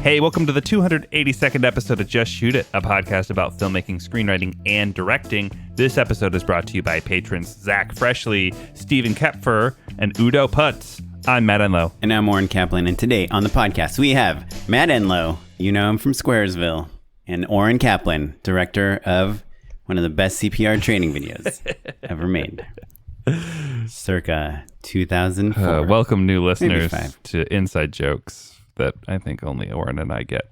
Hey, welcome to the 282nd episode of Just Shoot It, a podcast about filmmaking, screenwriting, and directing. This episode is brought to you by patrons Zach Freshley, Stephen Kepfer, and Udo Putz. I'm Matt and Oren. And I'm Oren Kaplan, and today on the podcast we have Matt and Oren. You know him from Squaresville. And Oren Kaplan, director of one of the best CPR training videos ever made. Circa 2004. Welcome new listeners to Inside Jokes that I think only Oren and I get.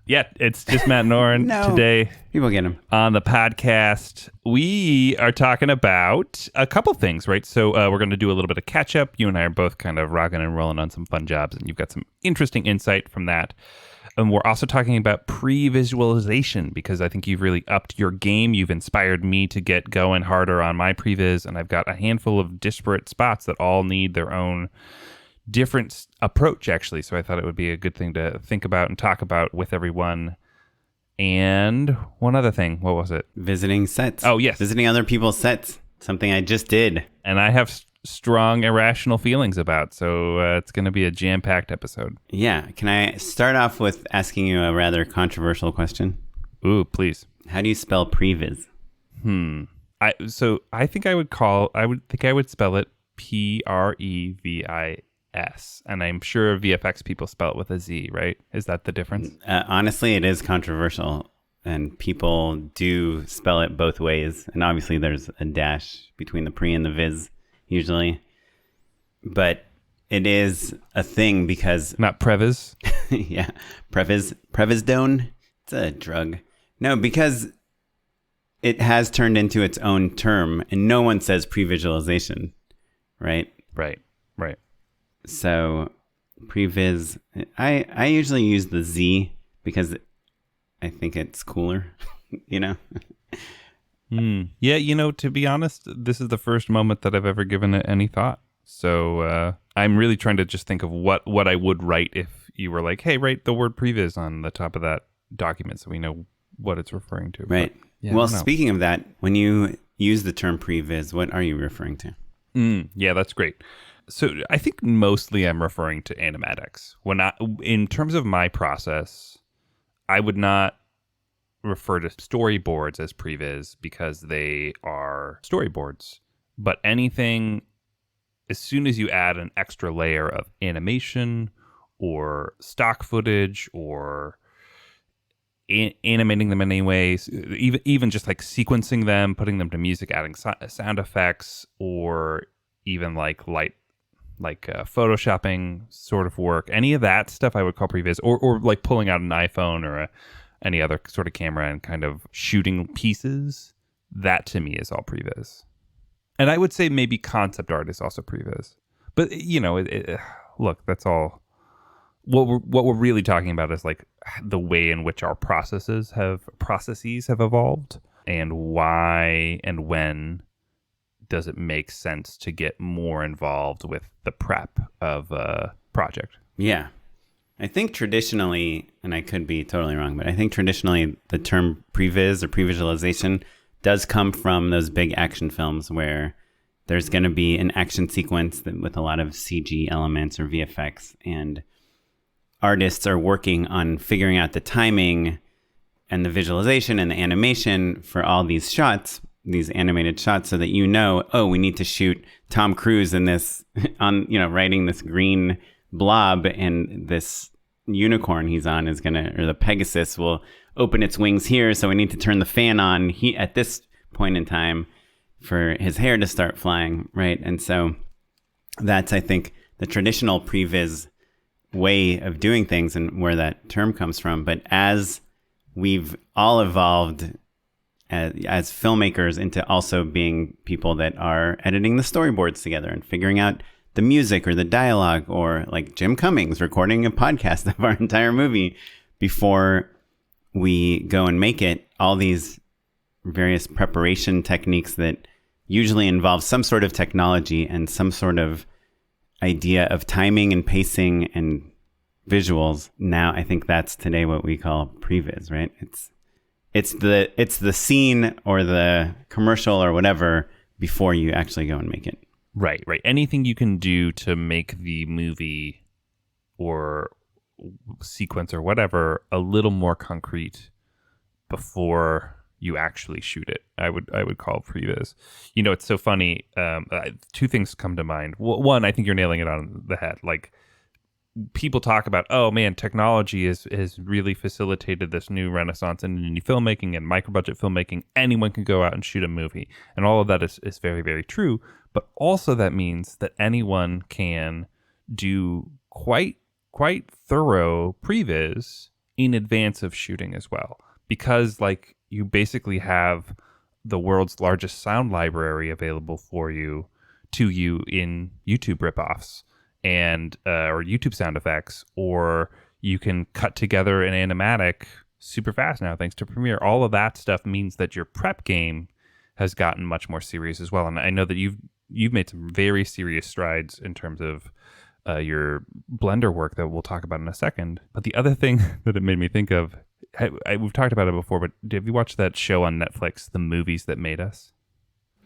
Yeah, it's just Matt and Oren today. People get them. On the podcast, we are talking about a couple things, right? So we're going to do a little bit of catch up. You and I are both kind of rocking and rolling on some fun jobs, and you've got some interesting insight from that. And we're also talking about pre-visualization because I think you've really upped your game. You've inspired me to get going harder on my pre-viz, and I've got a handful of disparate spots that all need their own different approach, actually. So I thought it would be a good thing to think about and talk about with everyone. And one other thing, what was it? Visiting sets. Oh, yes. Visiting other people's sets. Something I just did. And I have strong irrational feelings about, so it's going to be a jam-packed episode. Yeah. Can I start off with asking you a rather controversial question? Ooh, please. How do you spell pre-viz? I think I would spell it Previs. And I'm sure VFX people spell it with a Z, right? Is that the difference? Honestly, it is controversial, and people do spell it both ways. And obviously, there's a dash between the pre and the viz, usually. But it is a thing because... Not previs? Yeah, Previsdone. It's a drug. No, because it has turned into its own term, and no one says pre-visualization, right? Right. So pre-viz, I usually use the Z because I think it's cooler, you know? Yeah, to be honest, this is the first moment that I've ever given it any thought. So I'm really trying to just think of what I would write if you were like, hey, write the word pre-viz on the top of that document so we know what it's referring to. Right. But, yeah, well, speaking of that, when you use the term pre-viz, what are you referring to? Yeah, that's great. So I think mostly I'm referring to animatics. In terms of my process, I would not refer to storyboards as previs because they are storyboards. But anything, as soon as you add an extra layer of animation or stock footage or animating them in any ways, even just like sequencing them, putting them to music, adding sound effects, or even like photoshopping sort of work, any of that stuff I would call previs, or like pulling out an iPhone or any other sort of camera and kind of shooting pieces. That to me is all previs. And I would say maybe concept art is also previs. But look, that's all. What we're really talking about is like the way in which our processes have evolved, and why and when does it make sense to get more involved with the prep of a project? Yeah. I think traditionally, and I could be totally wrong, but I think traditionally the term previs or pre-visualization does come from those big action films where there's going to be an action sequence with a lot of CG elements or VFX, and artists are working on figuring out the timing and the visualization and the animation for all these shots, these animated shots, so that we need to shoot Tom Cruise in this riding this green blob, and this unicorn he's on is or the Pegasus will open its wings here, so we need to turn the fan on at this point in time for his hair to start flying, right? And so that's, I think, the traditional previs way of doing things and where that term comes from. But as we've all evolved as filmmakers into also being people that are editing the storyboards together and figuring out the music or the dialogue, or like Jim Cummings recording a podcast of our entire movie before we go and make it, all these various preparation techniques that usually involve some sort of technology and some sort of idea of timing and pacing and visuals. Now I think that's today what we call previs, right? It's the scene or the commercial or whatever before you actually go and make it. Right. Anything you can do to make the movie or sequence or whatever a little more concrete before you actually shoot it. I would call pre-viz. It's so funny. Two things come to mind. One, I think you're nailing it on the head. Like, people talk about, oh man, technology has really facilitated this new renaissance in indie filmmaking and micro-budget filmmaking. Anyone can go out and shoot a movie. And all of that is very, very true. But also that means that anyone can do quite thorough pre-viz in advance of shooting as well. Because like you basically have the world's largest sound library available to you in YouTube ripoffs and or YouTube sound effects, or you can cut together an animatic super fast now thanks to Premiere. All of that stuff means that your prep game has gotten much more serious as well. And I know that you've made some very serious strides in terms of your Blender work that we'll talk about in a second. But the other thing that it made me think of, we've talked about it before, but have you watched that show on Netflix, The Movies That Made Us?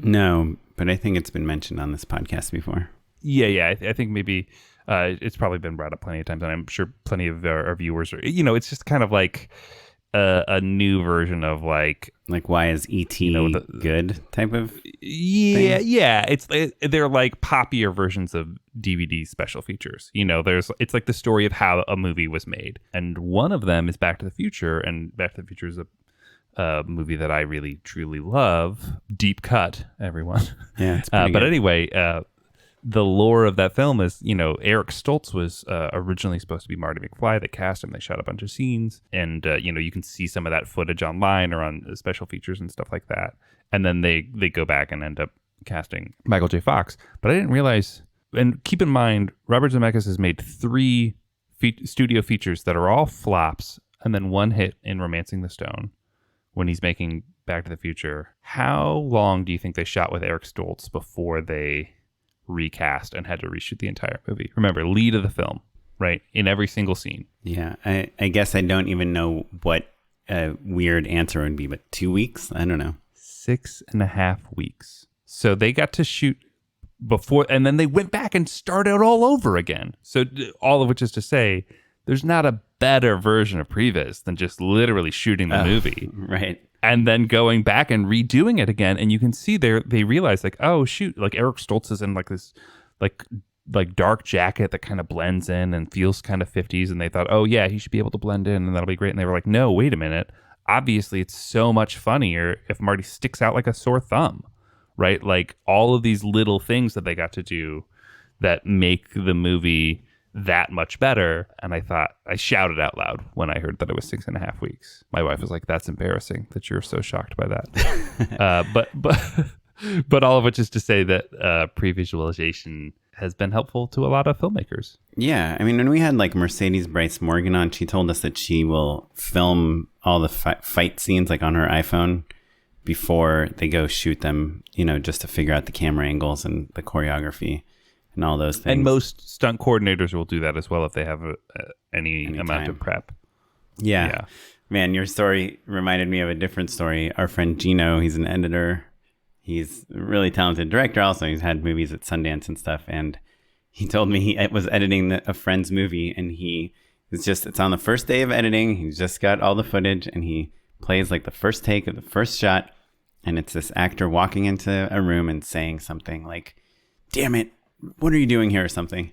No, but I think it's been mentioned on this podcast before. Yeah. I think maybe it's probably been brought up plenty of times, and I'm sure plenty of our viewers are, it's just kind of like a new version of like why is E.T. good type of thing? Yeah. They're like poppier versions of DVD special features. It's like the story of how a movie was made, and one of them is Back to the Future, and Back to the Future is a movie that I really truly love. Deep cut, everyone. Yeah, it's pretty but good. anyway, the lore of that film is, Eric Stoltz was originally supposed to be Marty McFly. They cast him. They shot a bunch of scenes. And, you can see some of that footage online or on special features and stuff like that. And then they go back and end up casting Michael J. Fox. But I didn't realize, and keep in mind, Robert Zemeckis has made 3 studio features that are all flops and then 1 hit in Romancing the Stone when he's making Back to the Future. How long do you think they shot with Eric Stoltz before they recast and had to reshoot the entire movie? Remember, lead of the film, right? In every single scene. Yeah, I guess I don't even know what a weird answer would be, but 2 weeks? I don't know. 6.5 weeks. So they got to shoot before, and then they went back and started all over again. So all of which is to say, there's not a better version of previs than just literally shooting the movie. Right. And then going back and redoing it again. And you can see they realize like, oh shoot, like Eric Stoltz is in like this like dark jacket that kind of blends in and feels kind of 50s. And they thought, oh yeah, he should be able to blend in and that'll be great. And they were like, no, wait a minute. Obviously it's so much funnier if Marty sticks out like a sore thumb, right? Like all of these little things that they got to do that make the movie that much better. And I shouted out loud when I heard that it was 6.5 weeks. My wife was like, that's embarrassing that you're so shocked by that. But all of which is to say that pre-visualization has been helpful to a lot of filmmakers. Yeah. I mean, when we had like Mercedes Bryce Morgan on, she told us that she will film all the fight scenes like on her iPhone before they go shoot them, just to figure out the camera angles and the choreography and all those things. And most stunt coordinators will do that as well if they have any amount of prep. Yeah. Man, your story reminded me of a different story. Our friend Gino, he's an editor. He's a really talented director also. He's had movies at Sundance and stuff. And he told me he was editing a friend's movie, and it's on the first day of editing. He's just got all the footage, and he plays like the first take of the first shot. And it's this actor walking into a room and saying something like, "Damn it, what are you doing here?" or something.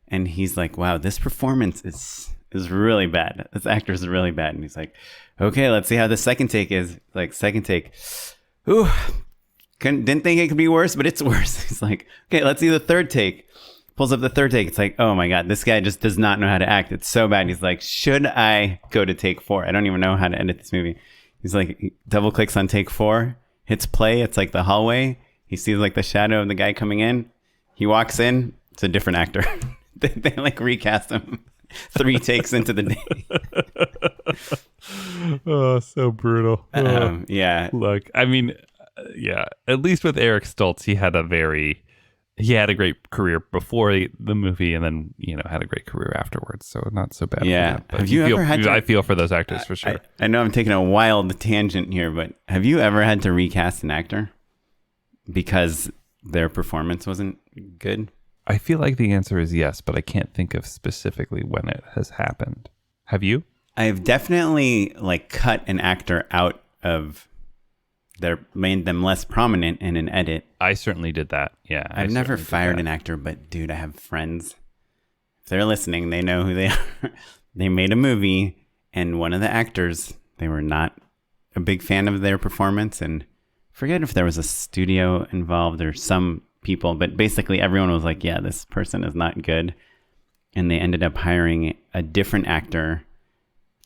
And he's like, wow, this performance is really bad. This actor is really bad. And he's like, okay, let's see how the second take is. Like, second take. Ooh, didn't think it could be worse, but it's worse. He's like, okay, let's see the third take. Pulls up the third take. It's like, oh my God, this guy just does not know how to act. It's so bad. He's like, should I go to take 4? I don't even know how to edit this movie. He's like, he double clicks on take 4, hits play. It's like the hallway. He sees like the shadow of the guy coming in. He walks in. It's a different actor. they like recast him 3 takes into the day. Oh, so brutal. Yeah. Look, I mean, yeah. At least with Eric Stoltz, he had a great career before the movie, and then had a great career afterwards. So not so bad. Yeah. For that. Have you ever had to? I feel for those actors for sure. I know I'm taking a wild tangent here, but have you ever had to recast an actor because their performance wasn't good? I feel like the answer is yes, but I can't think of specifically when it has happened. Have you? I've definitely like cut an actor out of made them less prominent in an edit. I certainly did that. Yeah. I've never fired an actor, but dude, I have friends. If they're listening, they know who they are. They made a movie, and one of the actors, they were not a big fan of their performance, and forget if there was a studio involved or some people, but basically everyone was like, yeah, this person is not good. And they ended up hiring a different actor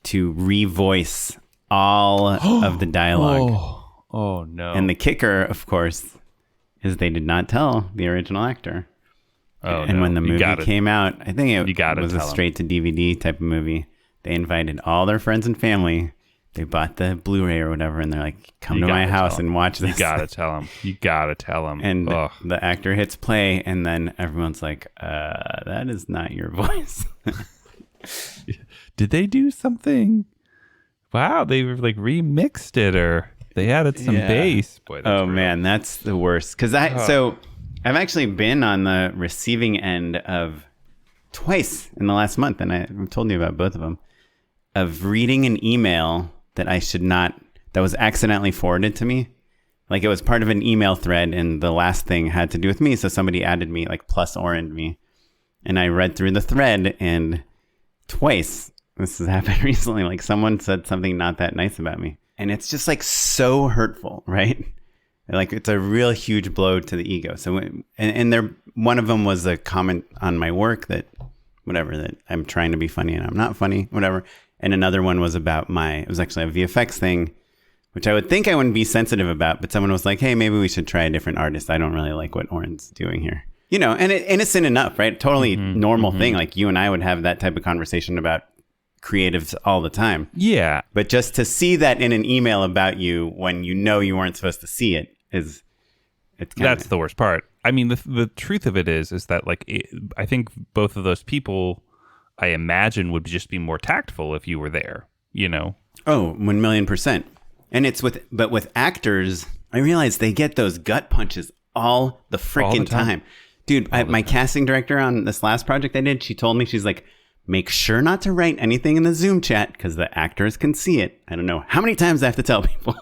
to revoice all of the dialogue. Oh, no. And the kicker, of course, is they did not tell the original actor. Oh, and no. when the movie came out, I think it was a straight to DVD type of movie. They invited all their friends and family. They bought the Blu-ray or whatever, and they're like, come to my house and watch this. You gotta tell them. And the actor hits play, and then everyone's like, that is not your voice. Did they do something? Wow, they were like remixed it, or they added some bass. Boy, man, that's the worst. Because so I've actually been on the receiving end of twice in the last month, and I've told you about both of them, of reading an email that I should not, that was accidentally forwarded to me. Like it was part of an email thread, and the last thing had to do with me. So somebody added me, like plus Oren me. And I read through the thread, and twice, this has happened recently, like someone said something not that nice about me. And it's just like so hurtful, right? Like it's a real huge blow to the ego. So, one of them was a comment on my work that I'm trying to be funny and I'm not funny, whatever. And another one was about it was actually a VFX thing, which I would think I wouldn't be sensitive about, but someone was like, hey, maybe we should try a different artist. I don't really like what Oren's doing here. You know, and innocent enough, right? Totally normal thing. Like you and I would have that type of conversation about creatives all the time. Yeah. But just to see that in an email about you when you know you weren't supposed to see it that's the worst part. I mean, the truth of it is that like I think both of those people, I imagine, would just be more tactful if you were there. You know? Oh, 1,000,000%. And with actors, I realize they get those gut punches all the freaking time. Dude, my casting director on this last project I did, she told me, she's like, make sure not to write anything in the Zoom chat because the actors can see it. I don't know how many times I have to tell people.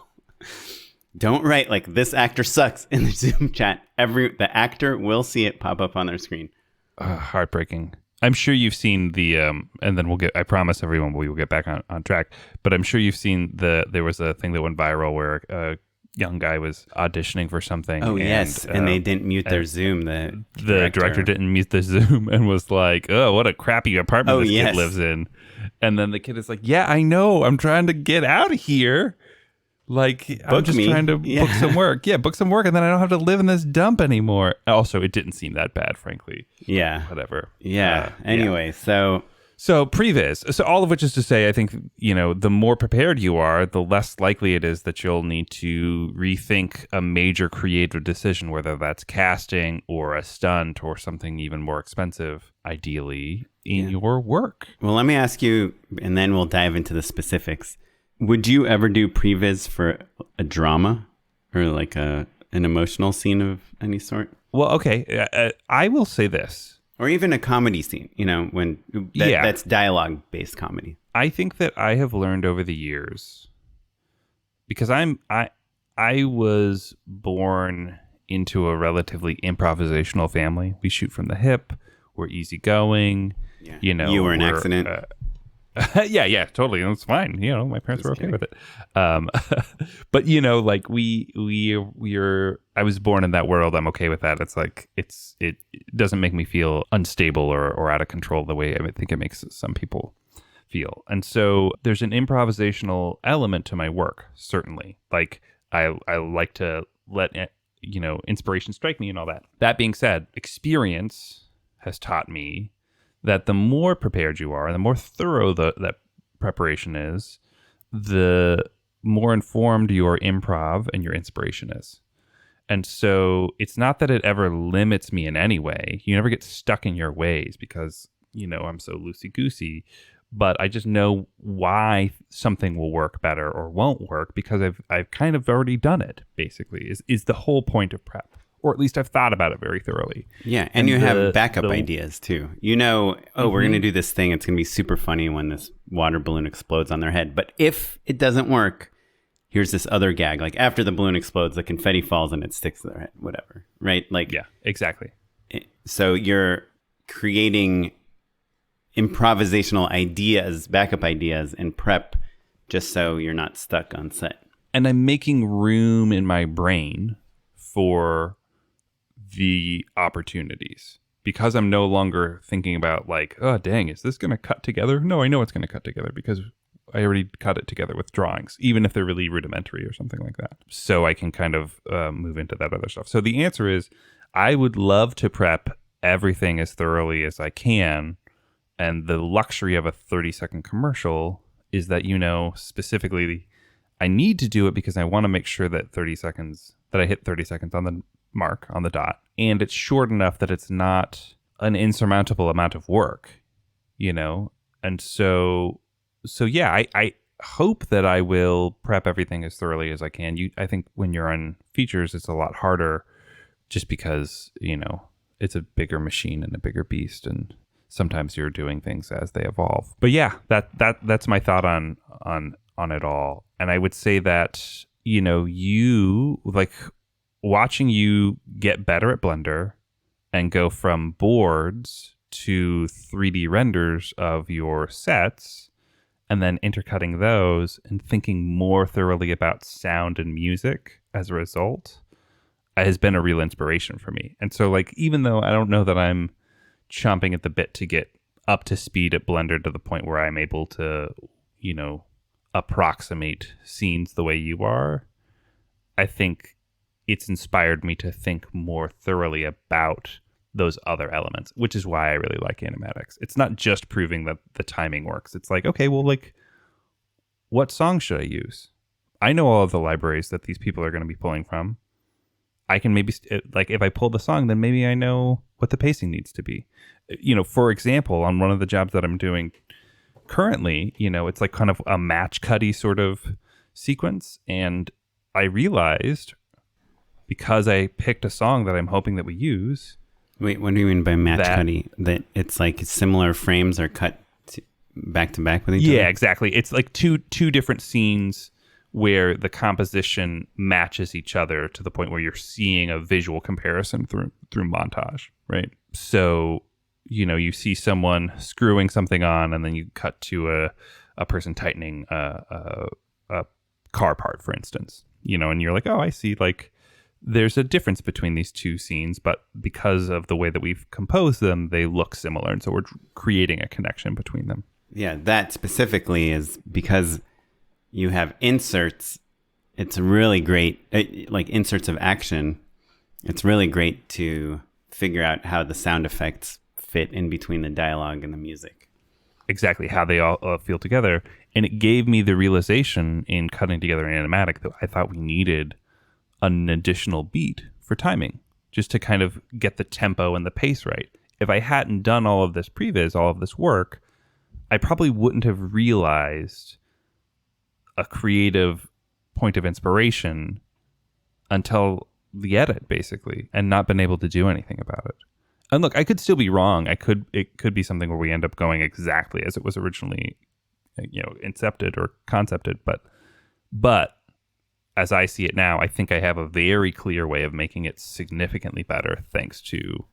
Don't write like this actor sucks in the Zoom chat. The actor will see it pop up on their screen. Heartbreaking. I'm sure you've seen the and then I promise everyone we will get back on track. But I'm sure you've seen there was a thing that went viral where a young guy was auditioning for something. Oh, yes. And they didn't mute their Zoom. The director didn't mute the Zoom and was like, oh, what a crappy apartment this kid lives in. And then the kid is like, yeah, I know. I'm trying to get out of here. Like, I'm just trying to book some work. Yeah, book some work, and then I don't have to live in this dump anymore. Also, it didn't seem that bad, frankly. Yeah. Whatever. Yeah. Anyway, so pre-viz. So all of which is to say, I think, the more prepared you are, the less likely it is that you'll need to rethink a major creative decision, whether that's casting or a stunt or something even more expensive, ideally, in your work. Well, let me ask you, and then we'll dive into the specifics. Would you ever do pre-viz for a drama or like an emotional scene of any sort? Well, okay. I will say this. Or even a comedy scene, that's dialogue-based comedy. I think that I have learned over the years, because I was born into a relatively improvisational family. We shoot from the hip. We're easygoing. Yeah. You were an accident. Yeah, totally. That's fine. My parents were okay with it. But like I was born in that world. I'm okay with that. It's like, it doesn't make me feel unstable or out of control the way I think it makes some people feel. And so there's an improvisational element to my work, certainly. Like I like to let, inspiration strike me and all that. That being said, experience has taught me that the more prepared you are, the more thorough that preparation is, the more informed your improv and your inspiration is. And so it's not that it ever limits me in any way. You never get stuck in your ways because, I'm so loosey-goosey. But I just know why something will work better or won't work because I've kind of already done it, basically, is the whole point of prep. or at least I've thought about it very thoroughly. Yeah, and you have backup ideas too. You know, we're going to do this thing. It's going to be super funny when this water balloon explodes on their head. But if it doesn't work, here's this other gag. Like after the balloon explodes, the confetti falls and it sticks to their head, whatever. Right? Like, yeah, exactly. So you're creating improvisational ideas, backup ideas, and prep just so you're not stuck on set. And I'm making room in my brain for the opportunities because I'm no longer thinking about like, oh, dang, is this going to cut together? No, I know it's going to cut together because I already cut it together with drawings, even if they're really rudimentary or something like that. So I can kind of move into that other stuff. So the answer is I would love to prep everything as thoroughly as I can. And the luxury of a 30-second commercial is that, you know, specifically I need to do it because I want to make sure that I hit 30 seconds on the mark, on the dot. And it's short enough that it's not an insurmountable amount of work, you know? And so yeah, I hope that I will prep everything as thoroughly as I can. I think when you're on features, it's a lot harder just because, you know, it's a bigger machine and a bigger beast, and sometimes you're doing things as they evolve. But yeah, that's my thought on it all. And I would say that, you know, you like watching you get better at Blender and go from boards to 3D renders of your sets and then intercutting those and thinking more thoroughly about sound and music as a result has been a real inspiration for me. And so like, even though I don't know that I'm chomping at the bit to get up to speed at Blender to the point where I'm able to, you know, approximate scenes the way you are, I think it's inspired me to think more thoroughly about those other elements, which is why I really like animatics. It's not just proving that the timing works. It's like, okay, well, like, what song should I use? I know all of the libraries that these people are going to be pulling from. I can maybe, like, if I pull the song, then maybe I know what the pacing needs to be. You know, for example, on one of the jobs that I'm doing currently, you know, it's like kind of a match cutty sort of sequence. And I realized, because I picked a song that I'm hoping that we use. Wait, what do you mean by match cutty? That it's like similar frames are cut back to back with each other? Yeah, exactly. It's like two different scenes where the composition matches each other to the point where you're seeing a visual comparison through montage, right? So, you know, you see someone screwing something on, and then you cut to a person tightening a car part, for instance, you know, and you're like, oh, I see, like, there's a difference between these two scenes, but because of the way that we've composed them, they look similar. And so we're creating a connection between them. Yeah, that specifically is because you have inserts. It's really great, like inserts of action. It's really great to figure out how the sound effects fit in between the dialogue and the music. Exactly, how they all feel together. And it gave me the realization in cutting together an animatic that I thought we needed an additional beat for timing, just to kind of get the tempo and the pace right. If I hadn't done all of this pre-viz, all of this work, I probably wouldn't have realized a creative point of inspiration until the edit, basically, and not been able to do anything about it. And look, I could still be wrong. It could be something where we end up going exactly as it was originally, you know, incepted or concepted, but as I see it now, I think I have a very clear way of making it significantly better thanks to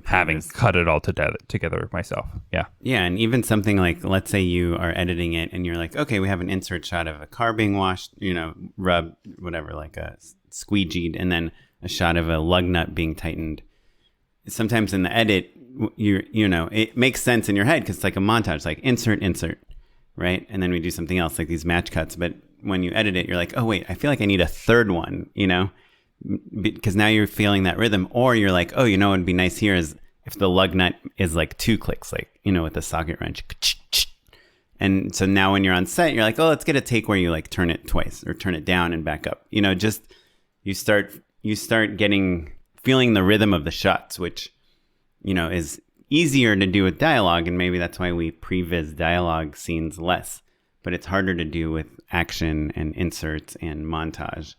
having cut it all together myself. Yeah. Yeah, and even something like, let's say you are editing it and you're like, okay, we have an insert shot of a car being washed, you know, rubbed, whatever, like a squeegeed, and then a shot of a lug nut being tightened. Sometimes in the edit, you know, it makes sense in your head because it's like a montage, like insert, right? And then we do something else, like these match cuts, but when you edit it, you're like, oh, wait, I feel like I need a third one, you know, because now you're feeling that rhythm. Or you're like, oh, you know, what would be nice here is if the lug nut is like 2 clicks, like, you know, with the socket wrench. And so now when you're on set, you're like, oh, let's get a take where you like turn it twice or turn it down and back up. You know, just you start feeling the rhythm of the shots, which, you know, is easier to do with dialogue. And maybe that's why we pre-viz dialogue scenes less. But it's harder to do with action and inserts and montage.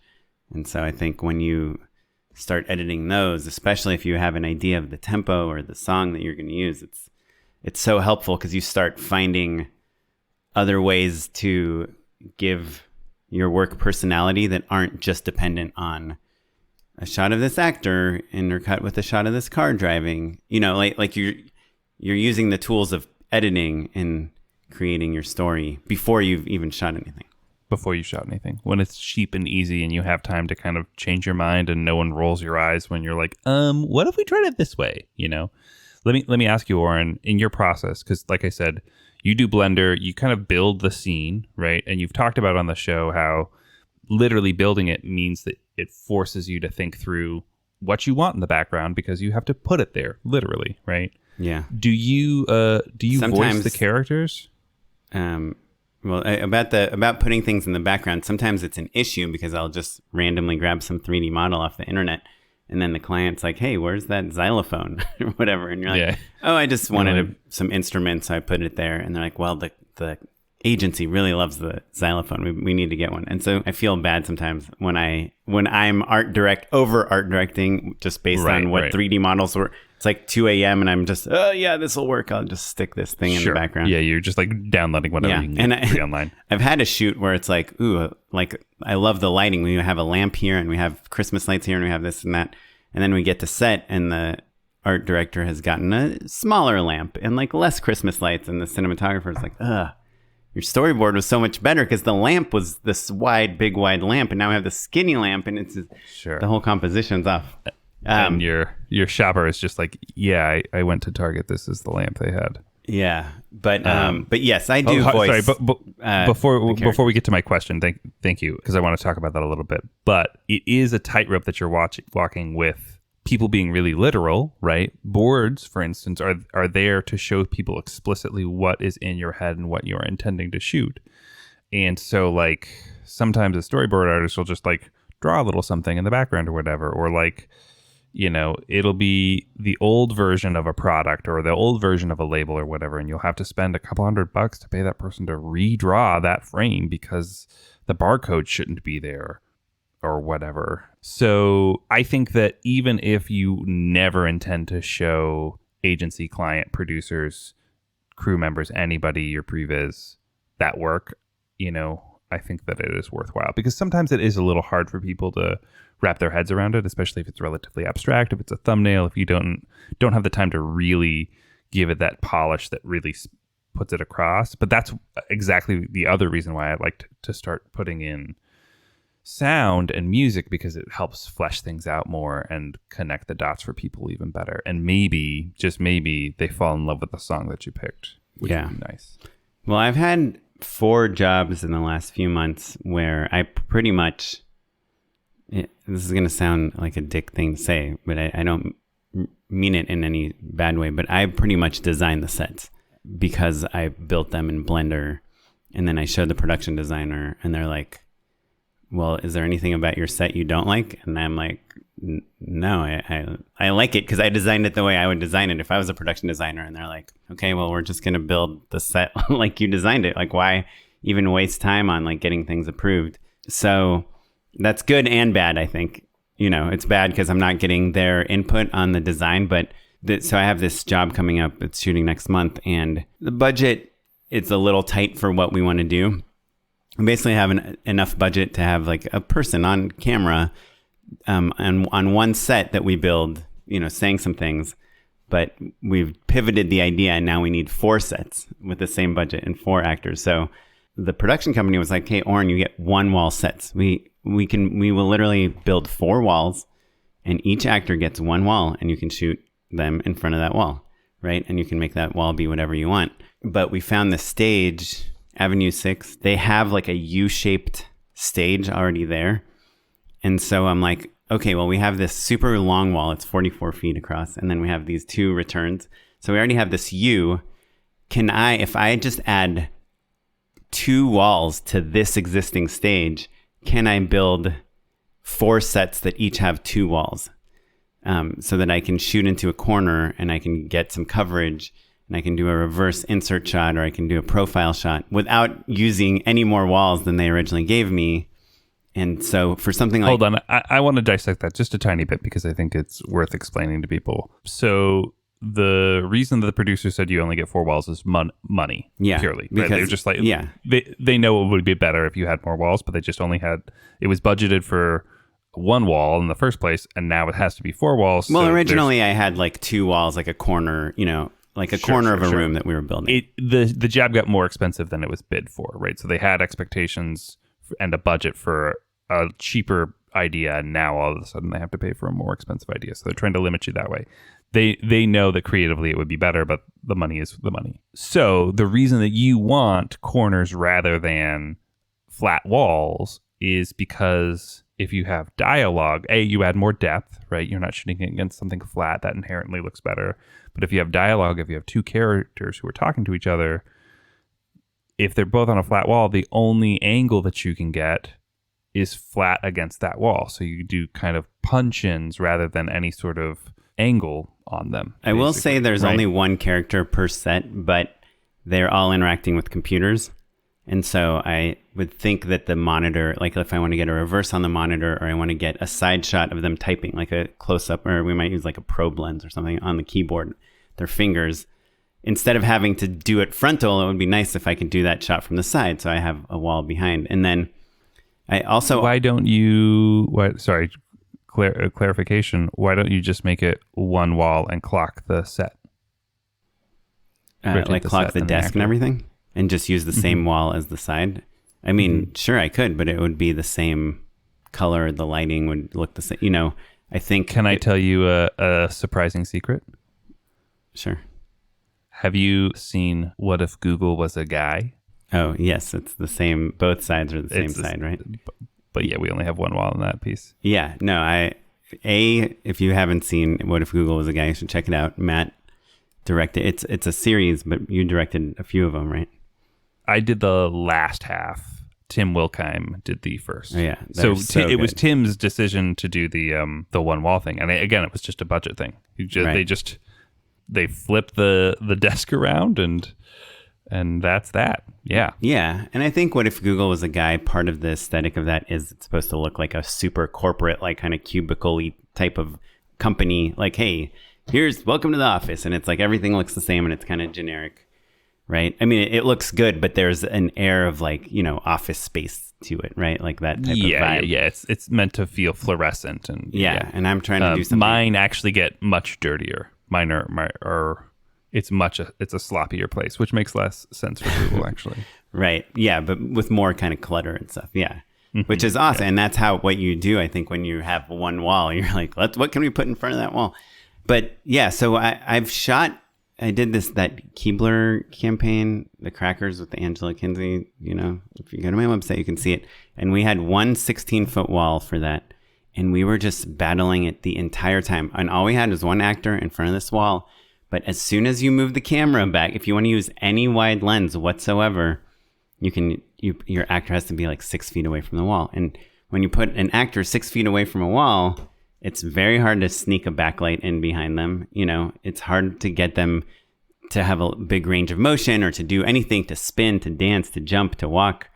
And so I think when you start editing those, especially if you have an idea of the tempo or the song that you're going to use. It's so helpful because you start finding other ways to give your work personality that aren't just dependent on a shot of this actor intercut with a shot of this car driving. You know, like you're using the tools of editing and creating your story before you've even shot anything. Before you shot anything, when it's cheap and easy and you have time to kind of change your mind and no one rolls your eyes when you're like, what if we tried it this way? You know, let me ask you, Oren, in your process, because like I said, you do Blender, you kind of build the scene, right? And you've talked about on the show how literally building it means that it forces you to think through what you want in the background because you have to put it there, literally, right? Yeah. Do you Sometimes, voice the characters? Well, about putting things in the background, sometimes it's an issue because I'll just randomly grab some 3D model off the internet, and then the client's like, "Hey, where's that xylophone?" or whatever, and you're like, "Oh, I just wanted some instruments, so I put it there." And they're like, "Well, the agency really loves the xylophone. We need to get one." And so I feel bad sometimes when I'm art directing just based on what 3D models were. It's like 2 a.m. and I'm just, oh yeah, this will work. I'll just stick this thing in the background. Yeah, you're just like downloading whatever you can get free online. I've had a shoot where it's like, ooh, like I love the lighting. We have a lamp here and we have Christmas lights here and we have this and that. And then we get to set and the art director has gotten a smaller lamp and like less Christmas lights. And the cinematographer is like, your storyboard was so much better because the lamp was this big wide lamp. And now we have the skinny lamp and it's just, the whole composition's off. And your shopper is just like, yeah, I went to Target. This is the lamp they had. Yeah, but yes, I do voice. Sorry, but before we get to my question, thank you, because I want to talk about that a little bit. But it is a tightrope that you're walking with people being really literal, right? Boards, for instance, are there to show people explicitly what is in your head and what you are intending to shoot. And so, like, sometimes a storyboard artist will just like draw a little something in the background or whatever, or like, you know, it'll be the old version of a product or the old version of a label or whatever, and you'll have to spend a couple $100 to pay that person to redraw that frame because the barcode shouldn't be there or whatever. So I think that even if you never intend to show agency, client, producers, crew members, anybody, your pre-viz, that work, you know, I think that it is worthwhile because sometimes it is a little hard for people to wrap their heads around it, especially if it's relatively abstract, if it's a thumbnail, if you don't have the time to really give it that polish that really puts it across. But that's exactly the other reason why I like to start putting in sound and music, because it helps flesh things out more and connect the dots for people even better. And maybe, just maybe, they fall in love with the song that you picked, which would be nice. Well, I've had 4 jobs in the last few months where I pretty much... this is going to sound like a dick thing to say, but I don't mean it in any bad way, but I pretty much designed the sets because I built them in Blender, and then I showed the production designer and they're like, well, is there anything about your set you don't like? And I'm like, no, I like it because I designed it the way I would design it if I was a production designer. And they're like, okay, well, we're just going to build the set like you designed it. Like, why even waste time on like getting things approved? So that's good and bad, I think. You know, it's bad because I'm not getting their input on the design, but so I have this job coming up. It's shooting next month, and the budget, it's a little tight for what we want to do. We basically have enough budget to have like a person on camera and on one set that we build, you know, saying some things, but we've pivoted the idea and now we need 4 sets with the same budget and 4 actors. So the production company was like, hey, Oren, you get 1 wall sets. We will literally build 4 walls and each actor gets 1 wall and you can shoot them in front of that wall, right? And you can make that wall be whatever you want. But we found the stage, Avenue 6, they have like a U-shaped stage already there. And so I'm like, okay, well, we have this super long wall. It's 44 feet across. And then we have these 2 returns. So we already have this U. If I just add 2 walls to this existing stage, can I build 4 sets that each have 2 walls? So that I can shoot into a corner and I can get some coverage and I can do a reverse insert shot or I can do a profile shot without using any more walls than they originally gave me. And so for something like... Hold on. I want to dissect that just a tiny bit because I think it's worth explaining to people. So the reason that the producer said you only get 4 walls is money, purely. Right? They're just like, they know it would be better if you had more walls, but they just only had... It was budgeted for 1 wall in the first place, and now it has to be 4 walls. Well, so originally I had like 2 walls, like a corner, like a corner of a room that we were building. The job got more expensive than it was bid for, right? So they had expectations and a budget for a cheaper idea, and now all of a sudden they have to pay for a more expensive idea. So they're trying to limit you that way. They know that creatively it would be better, but the money is the money. So the reason that you want corners rather than flat walls is because if you have dialogue, you add more depth, right? You're not shooting against something flat. That inherently looks better. But if you have dialogue, if you have 2 characters who are talking to each other, if they're both on a flat wall, the only angle that you can get is flat against that wall. So you do kind of punch-ins rather than any sort of angle on them. I will say there's only 1 character per set, but they're all interacting with computers. And so I would think that the monitor, like if I want to get a reverse on the monitor, or I want to get a side shot of them typing, like a close-up, or we might use like a probe lens or something on the keyboard, their fingers, instead of having to do it frontal, it would be nice if I could do that shot from the side, so I have a wall behind. And then I also... Why don't you... clarification. Why don't you just make it 1 wall and clock the set? Like clock the desk and everything? And just use the same wall as the side? I mean, sure, I could, but it would be the same color. The lighting would look the same. I think... Can I tell you a surprising secret? Sure. Have you seen What If Google Was a Guy? Oh, yes. It's the same. Both sides are the same side, right? But yeah, we only have 1 wall in that piece. Yeah. No, if you haven't seen What If Google Was a Guy, you should check it out. Matt directed... It's a series, but you directed a few of them, right? I did the last half. Tim Wilkheim did the first. Oh, yeah. So it was Tim's decision to do the 1 wall thing. And again, it was just a budget thing. They flipped the desk around and that's that. Yeah. Yeah. And I think What If Google Was a Guy, part of the aesthetic of that is it's supposed to look like a super corporate, like kind of cubicle-y type of company. Like, hey, welcome to the office. And it's like everything looks the same and it's kind of generic. Right. I mean, it looks good, but there's an air of like, office space to it, right? Like that type of vibe. Yeah. It's meant to feel fluorescent and And I'm trying to do something. Mine actually get much dirtier. Mine it's a sloppier place, which makes less sense for Google actually. Right. Yeah, but with more kind of clutter and stuff. Yeah. Which is awesome. Yeah. And that's what you do, I think, when you have 1 wall. You're like, what can we put in front of that wall? But yeah, so I did that Keebler campaign, the crackers with the Angela Kinsey, if you go to my website, you can see it. And we had 1 16-foot wall for that. And we were just battling it the entire time. And all we had was 1 actor in front of this wall. But as soon as you move the camera back, if you want to use any wide lens whatsoever, your actor has to be like 6 feet away from the wall. And when you put an actor 6 feet away from a wall, it's very hard to sneak a backlight in behind them. It's hard to get them to have a big range of motion or to do anything, to spin, to dance, to jump, to walk.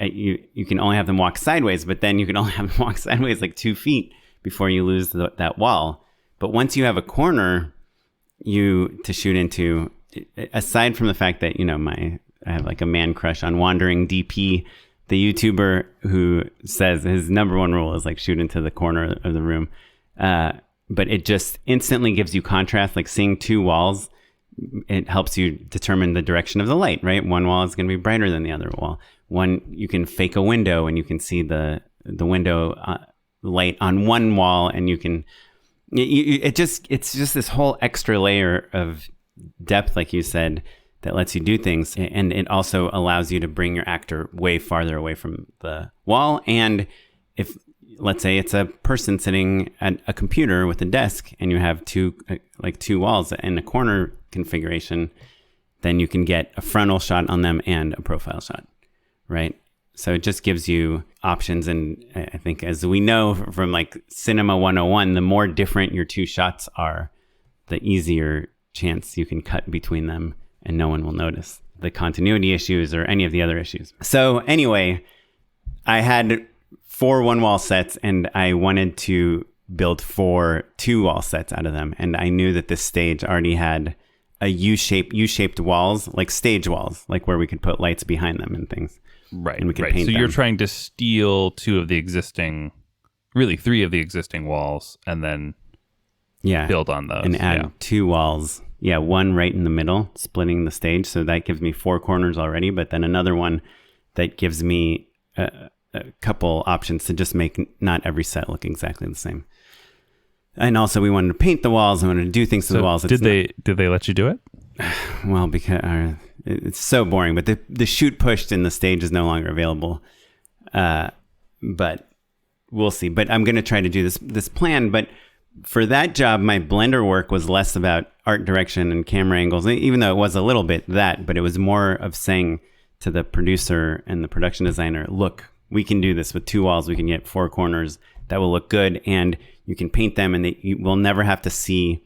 You can only have them walk sideways, but then you can only have them walk sideways like 2 feet before you lose that wall. But once you have a corner to shoot into, aside from the fact that, I have like a man crush on Wandering DP, the YouTuber who says his number 1 rule is like shoot into the corner of the room. But it just instantly gives you contrast, like seeing 2 walls. It helps you determine the direction of the light, right? 1 wall is going to be brighter than the other wall. You can fake a window and you can see the window light on 1 wall, and it's just this whole extra layer of depth, like you said, that lets you do things. And it also allows you to bring your actor way farther away from the wall. And if, let's say it's a person sitting at a computer with a desk and you have 2 walls in a corner configuration, then you can get a frontal shot on them and a profile shot, right? So it just gives you options. And I think, as we know from like Cinema 101, the more different your 2 shots are, the easier chance you can cut between them and no one will notice the continuity issues or any of the other issues. So anyway, I had 4 one-wall sets, and I wanted to build 4 two-wall sets out of them. And I knew that this stage already had a U-shaped walls, like stage walls, like where we could put lights behind them and things. Right. And we could right. paint So them. you're trying to steal 2 of the existing, really 3 of the existing walls, and then build on those. And add 2 walls. Yeah, one right in the middle, splitting the stage. So that gives me 4 corners already, but then another one that gives me a couple options to just make not every set look exactly the same. And also, we wanted to paint the walls. I wanted to do things to the walls. Did they let you do it? Well, because it's so boring. But the shoot pushed and the stage is no longer available. But we'll see. But I'm going to try to do this plan. But for that job, my Blender work was less about art direction and camera angles, even though it was a little bit that. But it was more of saying to the producer and the production designer, look, we can do this with 2 walls. We can get 4 corners that will look good, and you can paint them, and you will never have to see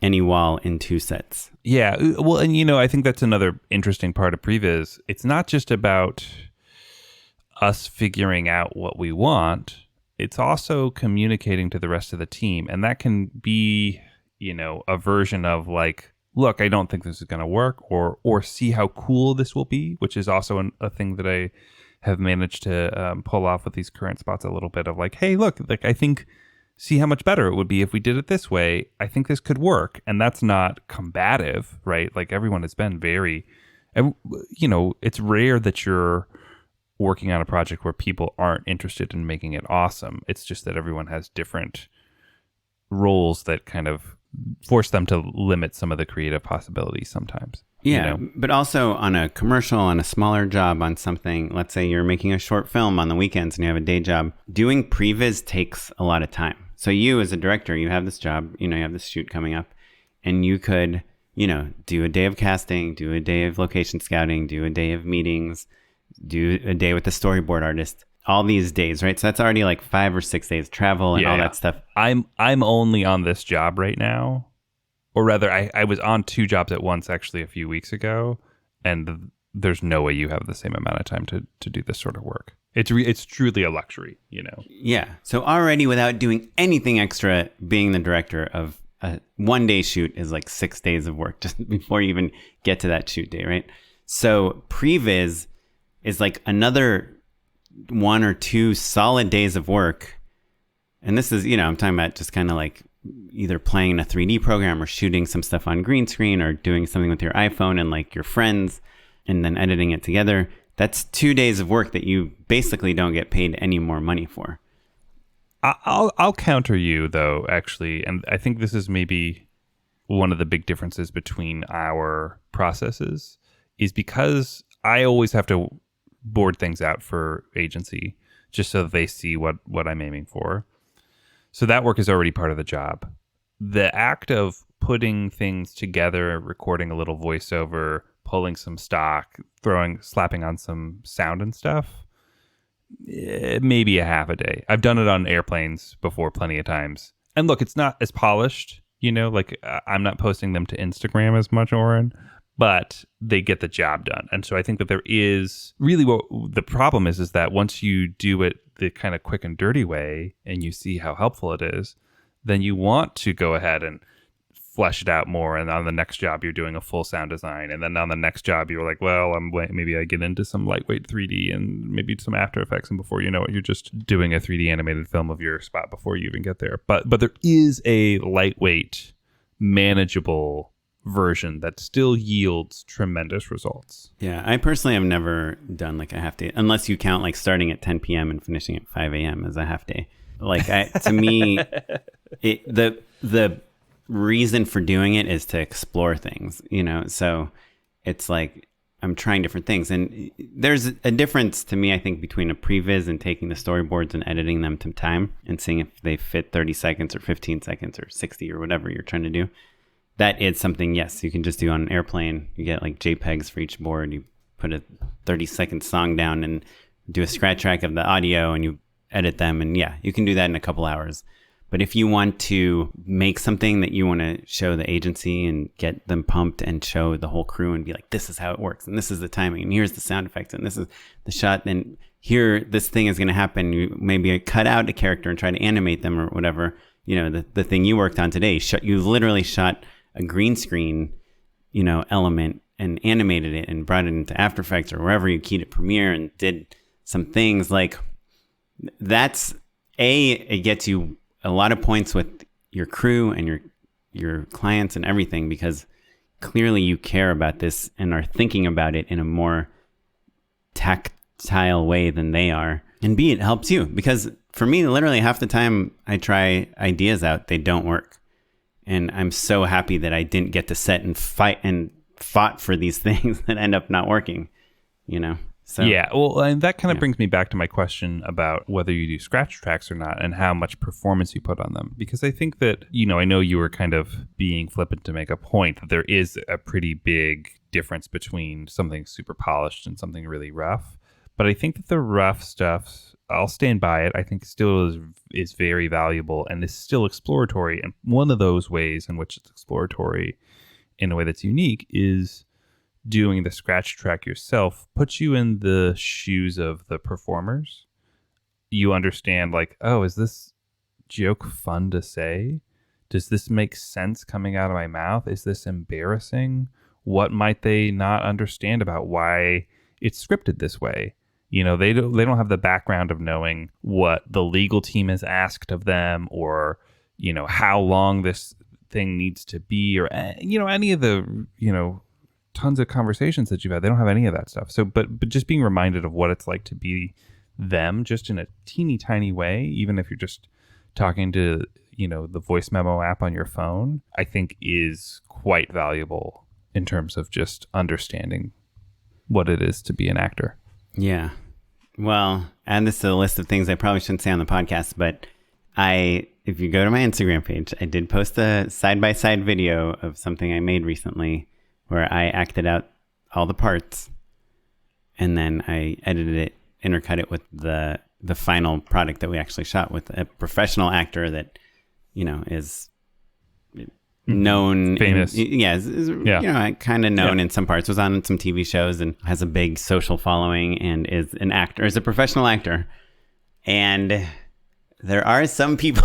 any wall in 2 sets. Yeah, well, and I think that's another interesting part of pre-viz. It's not just about us figuring out what we want. It's also communicating to the rest of the team, and that can be, a version of like, look, I don't think this is going to work, or see how cool this will be, which is also a thing that I have managed to pull off with these current spots a little bit of like, hey, look, like I think, see how much better it would be if we did it this way. I think this could work. And that's not combative, right? Like everyone has been very, it's rare that you're working on a project where people aren't interested in making it awesome. It's just that everyone has different roles that kind of force them to limit some of the creative possibilities sometimes. Yeah, but also on a commercial, on a smaller job, on something, let's say you're making a short film on the weekends and you have a day job, doing pre-viz takes a lot of time. So you as a director, you have this job, you have this shoot coming up, and you could, do a day of casting, do a day of location scouting, do a day of meetings, do a day with the storyboard artist, all these days, right? So that's already like 5 or 6 days travel and all that stuff. I'm only on this job right now. Or rather, I was on 2 jobs at once actually a few weeks ago, and there's no way you have the same amount of time to do this sort of work. It's truly a luxury, Yeah. So already without doing anything extra, being the director of a 1-day shoot is like 6 days of work just before you even get to that shoot day, right? So pre-viz is like another 1 or 2 solid days of work. And this is, I'm talking about just kind of like either playing in a 3D program or shooting some stuff on green screen or doing something with your iPhone and like your friends and then editing it together. That's 2 days of work that you basically don't get paid any more money for. I'll counter you though, actually. And I think this is maybe one of the big differences between our processes is because I always have to board things out for agency just so that they see what I'm aiming for. So that work is already part of the job. The act of putting things together, recording a little voiceover, pulling some stock, slapping on some sound and stuff, maybe a half a day. I've done it on airplanes before plenty of times. And look, it's not as polished, like I'm not posting them to Instagram as much, Oren, but they get the job done. And so I think that there is really what the problem is that once you do it the kind of quick and dirty way and you see how helpful it is, then you want to go ahead and flesh it out more. And on the next job, you're doing a full sound design. And then on the next job, you're like, well, maybe I get into some lightweight 3D and maybe some After Effects. And before you know it, you're just doing a 3D animated film of your spot before you even get there. But there is a lightweight, manageable version that still yields tremendous results. Yeah, I personally have never done like a half day, unless you count like starting at 10 p.m. and finishing at 5 a.m. as a half day. Like to me, the reason for doing it is to explore things, so it's like I'm trying different things. And there's a difference to me, I think, between a pre-viz and taking the storyboards and editing them to time and seeing if they fit 30 seconds or 15 seconds or 60 or whatever you're trying to do. That is something, yes, you can just do on an airplane. You get like JPEGs for each board. You put a 30-second song down and do a scratch track of the audio and you edit them. And yeah, you can do that in a couple hours. But if you want to make something that you want to show the agency and get them pumped and show the whole crew and be like, this is how it works, and this is the timing, and here's the sound effects, and this is the shot, then here, this thing is going to happen. You maybe cut out a character and try to animate them or whatever. The thing you worked on today, you literally shot a green screen, element and animated it and brought it into After Effects or wherever you keyed at Premiere and did some things like that's it gets you a lot of points with your crew and your clients and everything, because clearly you care about this and are thinking about it in a more tactile way than they are. And B, it helps you, because for me, literally half the time I try ideas out, they don't work. And I'm so happy that I didn't get to set and fought for these things that end up not working, So yeah, well, and that kind of brings me back to my question about whether you do scratch tracks or not and how much performance you put on them. Because I think that, I know you were kind of being flippant to make a point that there is a pretty big difference between something super polished and something really rough. But I think that the rough stuff, I'll stand by it, I think still is very valuable and is still exploratory. And one of those ways in which it's exploratory in a way that's unique is doing the scratch track yourself puts you in the shoes of the performers. You understand, like, oh, is this joke fun to say? Does this make sense coming out of my mouth? Is this embarrassing? What might they not understand about why it's scripted this way? They don't have the background of knowing what the legal team has asked of them, or how long this thing needs to be, or any of the tons of conversations that you've had. They don't have any of that stuff. So but just being reminded of what it's like to be them, just in a teeny tiny way, even if you're just talking to the voice memo app on your phone, I think is quite valuable in terms of just understanding what it is to be an actor. Yeah. Well, add this to the list of things I probably shouldn't say on the podcast, but if you go to my Instagram page, I did post a side-by-side video of something I made recently where I acted out all the parts and then I edited it, intercut it with the final product that we actually shot with a professional actor that, is known, famous, kind of known in some parts, was on some TV shows and has a big social following and is an actor, is a professional actor. And there are some people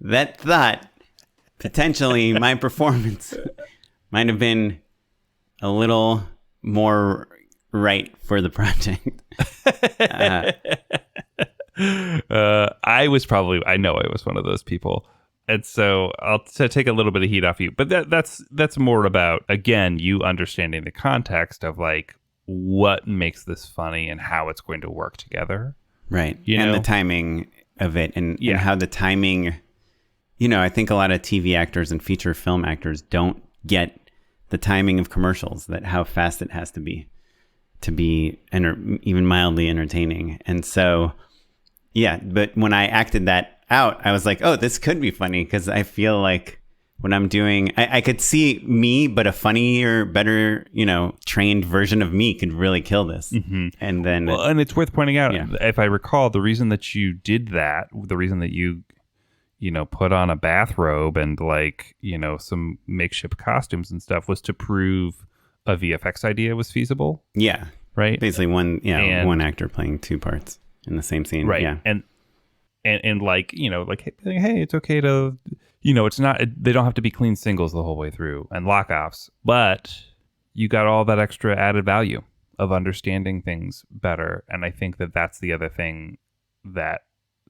that thought potentially my performance might have been a little more right for the project. I know I was one of those people. And so I'll take a little bit of heat off you. But that's more about, again, you understanding the context of like what makes this funny and how it's going to work together. Right. And the timing of it and how the timing, I think a lot of TV actors and feature film actors don't get the timing of commercials, that how fast it has to be even mildly entertaining. And so, but when I acted that out, I was like, oh, this could be funny, because I feel like when I'm doing, I could see me, but a funnier, better, trained version of me could really kill this. Mm-hmm. And then, well, and it's worth pointing out, if I recall, the reason that you did that, the reason that you put on a bathrobe and some makeshift costumes and stuff was to prove a VFX idea was feasible. Yeah. Right. Basically one actor playing two parts in the same scene. Right. Yeah. And hey, it's okay to, it's not, they don't have to be clean singles the whole way through and lock-offs, but you got all that extra added value of understanding things better. And I think that that's the other thing that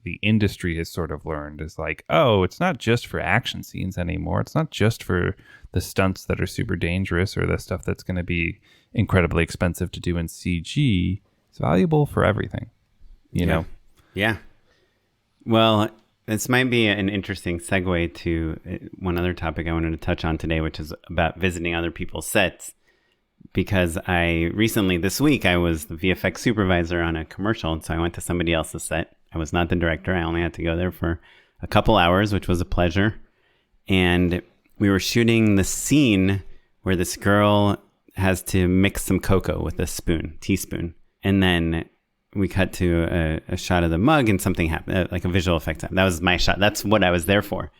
the industry has sort of learned is like, oh, it's not just for action scenes anymore. It's not just for the stunts that are super dangerous or the stuff that's going to be incredibly expensive to do in CG. It's valuable for everything, you know? Yeah. Well, this might be an interesting segue to one other topic I wanted to touch on today, which is about visiting other people's sets. Because this week, I was the VFX supervisor on a commercial, and so I went to somebody else's set. I was not the director. I only had to go there for a couple hours, which was a pleasure. And we were shooting the scene where this girl has to mix some cocoa with a teaspoon. And then we cut to a shot of the mug and something happened, like a visual effect. That was my shot. That's what I was there for.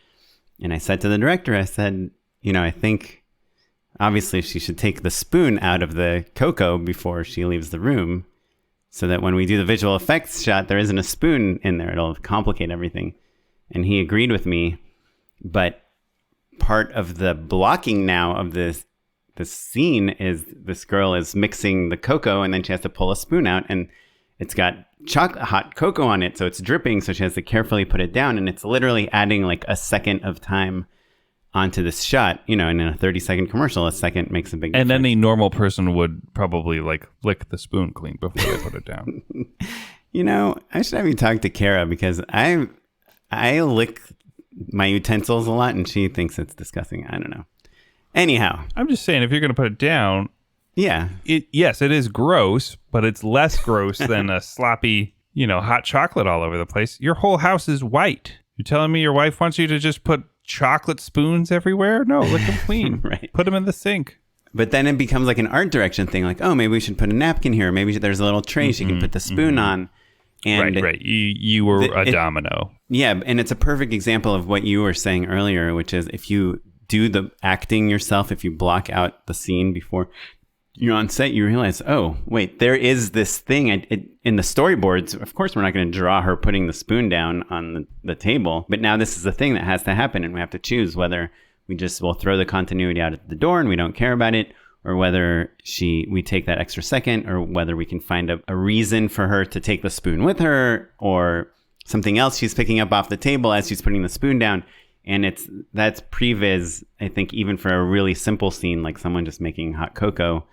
And I said to the director, I said, I think obviously she should take the spoon out of the cocoa before she leaves the room so that when we do the visual effects shot, there isn't a spoon in there. It'll complicate everything. And he agreed with me. But part of the blocking now of this scene is this girl is mixing the cocoa and then she has to pull a spoon out and it's got hot cocoa on it. So it's dripping. So she has to carefully put it down. And it's literally adding like a second of time onto this shot. In a 30-second commercial, a second makes a big difference. And any normal person would probably like lick the spoon clean before they put it down. I should have you talk to Kara because I lick my utensils a lot and she thinks it's disgusting. I don't know. Anyhow, I'm just saying if you're going to put it down, yeah, yes, it is gross, but it's less gross than a sloppy, hot chocolate all over the place. Your whole house is white. You're telling me your wife wants you to just put chocolate spoons everywhere? No, lick them clean. Right. Put them in the sink. But then it becomes like an art direction thing. Like, oh, maybe we should put a napkin here. Maybe there's a little tray she can put the spoon on. And right. You were a domino. Yeah, and it's a perfect example of what you were saying earlier, which is if you do the acting yourself, if you block out the scene before you're on set, you realize, oh, wait, there is this thing. In the storyboards, of course, we're not going to draw her putting the spoon down on the table. But now this is the thing that has to happen. And we have to choose whether we'll throw the continuity out at the door and we don't care about it, or whether we take that extra second, or whether we can find a reason for her to take the spoon with her, or something else she's picking up off the table as she's putting the spoon down. And that's pre-viz, I think, even for a really simple scene like someone just making hot cocoa,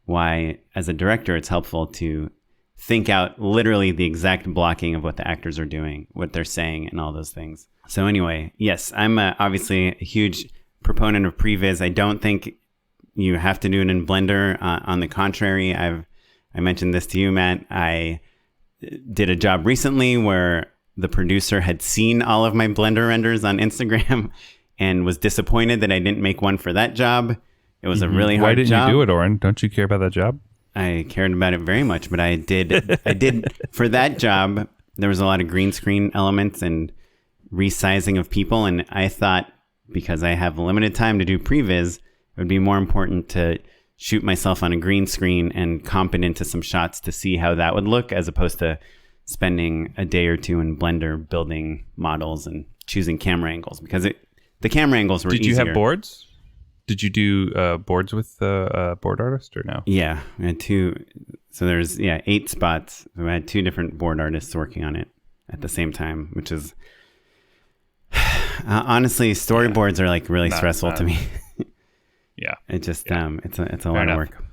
why, as a director, it's helpful to think out literally the exact blocking of what the actors are doing, what they're saying, and all those things. So anyway, yes, I'm obviously a huge proponent of pre-viz. I don't think you have to do it in Blender. On the contrary, I mentioned this to you, Matt. I did a job recently where the producer had seen all of my Blender renders on Instagram and was disappointed that I didn't make one for that job. It was a really hard job. Why didn't you do it, Oren? Don't you care about that job? I cared about it very much, but I did for that job. There was a lot of green screen elements and resizing of people. And I thought, because I have limited time to do pre-viz, it would be more important to shoot myself on a green screen and comp it into some shots to see how that would look, as opposed to spending a day or two in Blender building models and choosing camera angles, because the camera angles were easier. Did you have boards? Did you do boards with a board artist or no? Yeah, I had two. So there's 8 spots. So I had 2 different board artists working on it at the same time, which is honestly, storyboards are like really stressful to me. Yeah, it just it's a lot of work.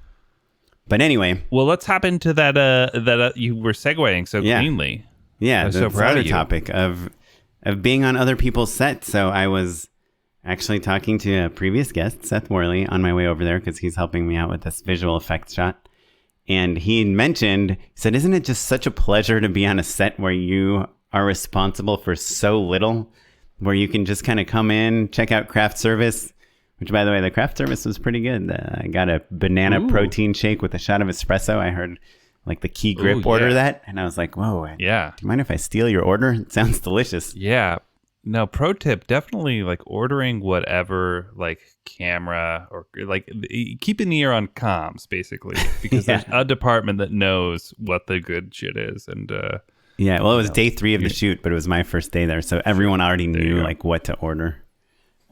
But anyway, well, let's hop into that you were segueing so cleanly. Yeah, that's the so proud other of you. Topic of being on other people's sets. So I was actually talking to a previous guest, Seth Worley, on my way over there because he's helping me out with this visual effects shot. And he said, isn't it just such a pleasure to be on a set where you are responsible for so little, where you can just kind of come in, check out craft service, which, by the way, the craft service was pretty good. I got a banana protein shake with a shot of espresso. I heard like the Key Grip order that. And I was like, whoa, do you mind if I steal your order? It sounds delicious. Yeah. No, pro tip, definitely like ordering whatever, like camera or like keep an ear on comms, basically, because there's a department that knows what the good shit is. And well, it was day 3 of the shoot, but it was my first day there. So everyone already knew like what to order.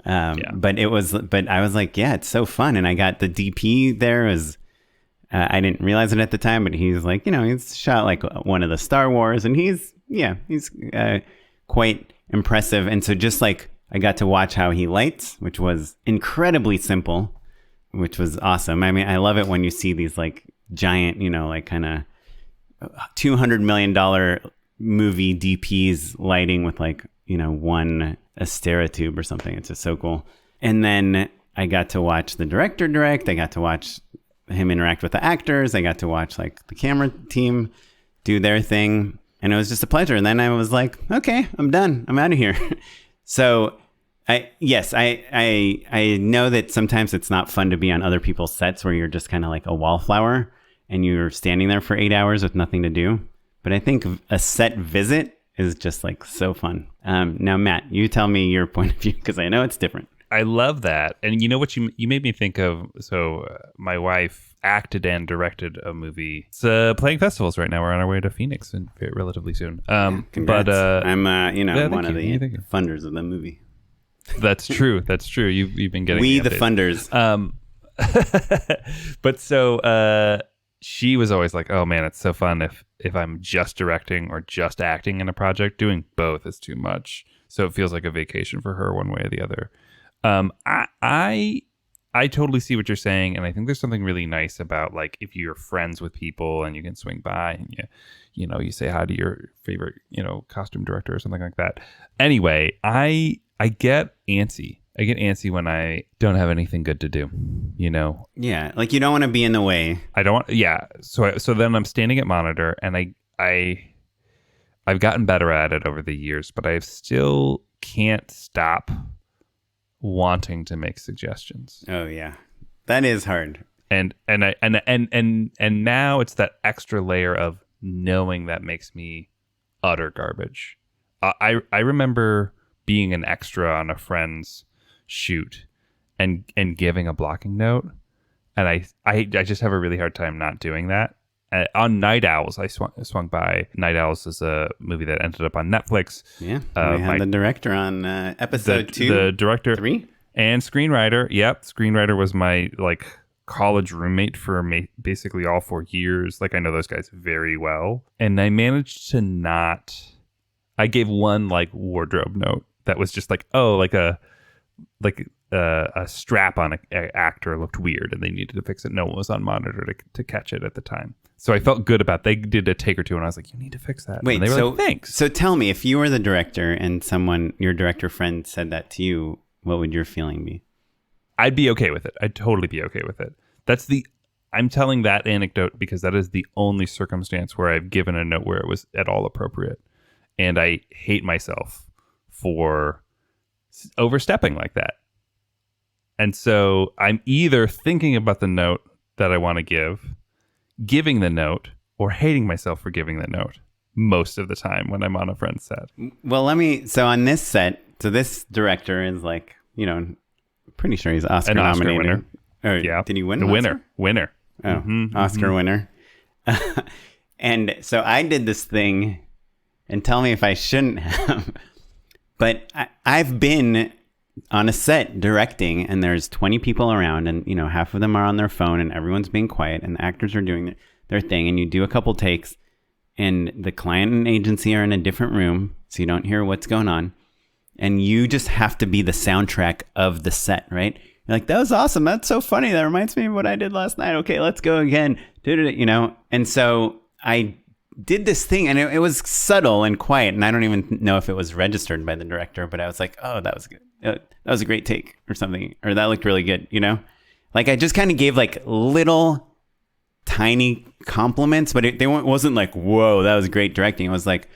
But I was like, it's so fun. And I got the DP there I didn't realize it at the time, but he's like, he's shot like one of the Star Wars, and he's quite impressive. And so just like I got to watch how he lights, which was incredibly simple, which was awesome. I mean, I love it when you see these like giant, like kind of $200 million movie DPs lighting with like, one Astera tube or something. It's just so cool. And then I got to watch the director direct. I got to watch him interact with the actors. I got to watch like the camera team do their thing. And it was just a pleasure. And then I was like, okay, I'm done. I'm out of here. So I know that sometimes it's not fun to be on other people's sets where you're just kind of like a wallflower and you're standing there for 8 hours with nothing to do. But I think a set visit is just like so fun. Now, Matt, you tell me your point of view because I know it's different. I love that. And you know what you made me think of? So my wife acted and directed a movie. It's playing festivals right now. We're on our way to Phoenix relatively soon. Congrats. But I'm yeah, one of the Thank you. funders of the movie. That's true. That's true. You've been getting the funders. But so she was always like, "Oh man, it's so fun if I'm just directing or just acting in a project. Doing both is too much." So it feels like a vacation for her one way or the other. I totally see what you're saying, and I think there's something really nice about like if you're friends with people and you can swing by and you say hi to your favorite costume director or something like that. Anyway, I get antsy. I get antsy when I don't have anything good to do. Yeah, like you don't want to be in the way. I don't want. Yeah. So then I'm standing at monitor, and I've gotten better at it over the years, but I still can't stop wanting to make suggestions. Oh yeah, that is hard. And now it's that extra layer of knowing that makes me utter garbage. I remember being an extra on a friend's shoot and giving a blocking note, and I just have a really hard time not doing that. On Night Owls, I swung by. Night Owls is a movie that ended up on Netflix. Yeah, we had the director on episode 2. The director 3 and screenwriter. Yep, screenwriter was my college roommate for basically all 4 years. I know those guys very well, and I managed to not. I gave one wardrobe note that was just a strap on an actor looked weird and they needed to fix it. No one was on monitor to catch it at the time. So I felt good about it. They did a take or two and I was like, you need to fix that. Wait, and they were like, thanks. So tell me, if you were the director and your director friend said that to you, what would your feeling be? I'd be okay with it. I'd totally be okay with it. I'm telling that anecdote because that is the only circumstance where I've given a note where it was at all appropriate. And I hate myself for overstepping like that. And so I'm either thinking about the note that I want to giving the note, or hating myself for giving the note most of the time when I'm on a friend's set. Well, so on this set, this director is pretty sure he's Oscar nominated. Yeah. Did he win? Winner. Oh, mm-hmm. Oscar winner. And so I did this thing, and tell me if I shouldn't have, but I've been on a set directing and there's 20 people around and half of them are on their phone and everyone's being quiet and the actors are doing their thing, and you do a couple takes and the client and agency are in a different room so you don't hear what's going on, and you just have to be the soundtrack of the set, right? You're like, that was awesome, that's so funny, that reminds me of what I did last night, okay, let's go again, and so I did this thing, and it was subtle and quiet, and I don't even know if it was registered by the director, but I was like, oh, that was good. That was a great take or something, or that looked really good, I just kind of gave little tiny compliments, but it wasn't like, whoa, that was great directing. It was like,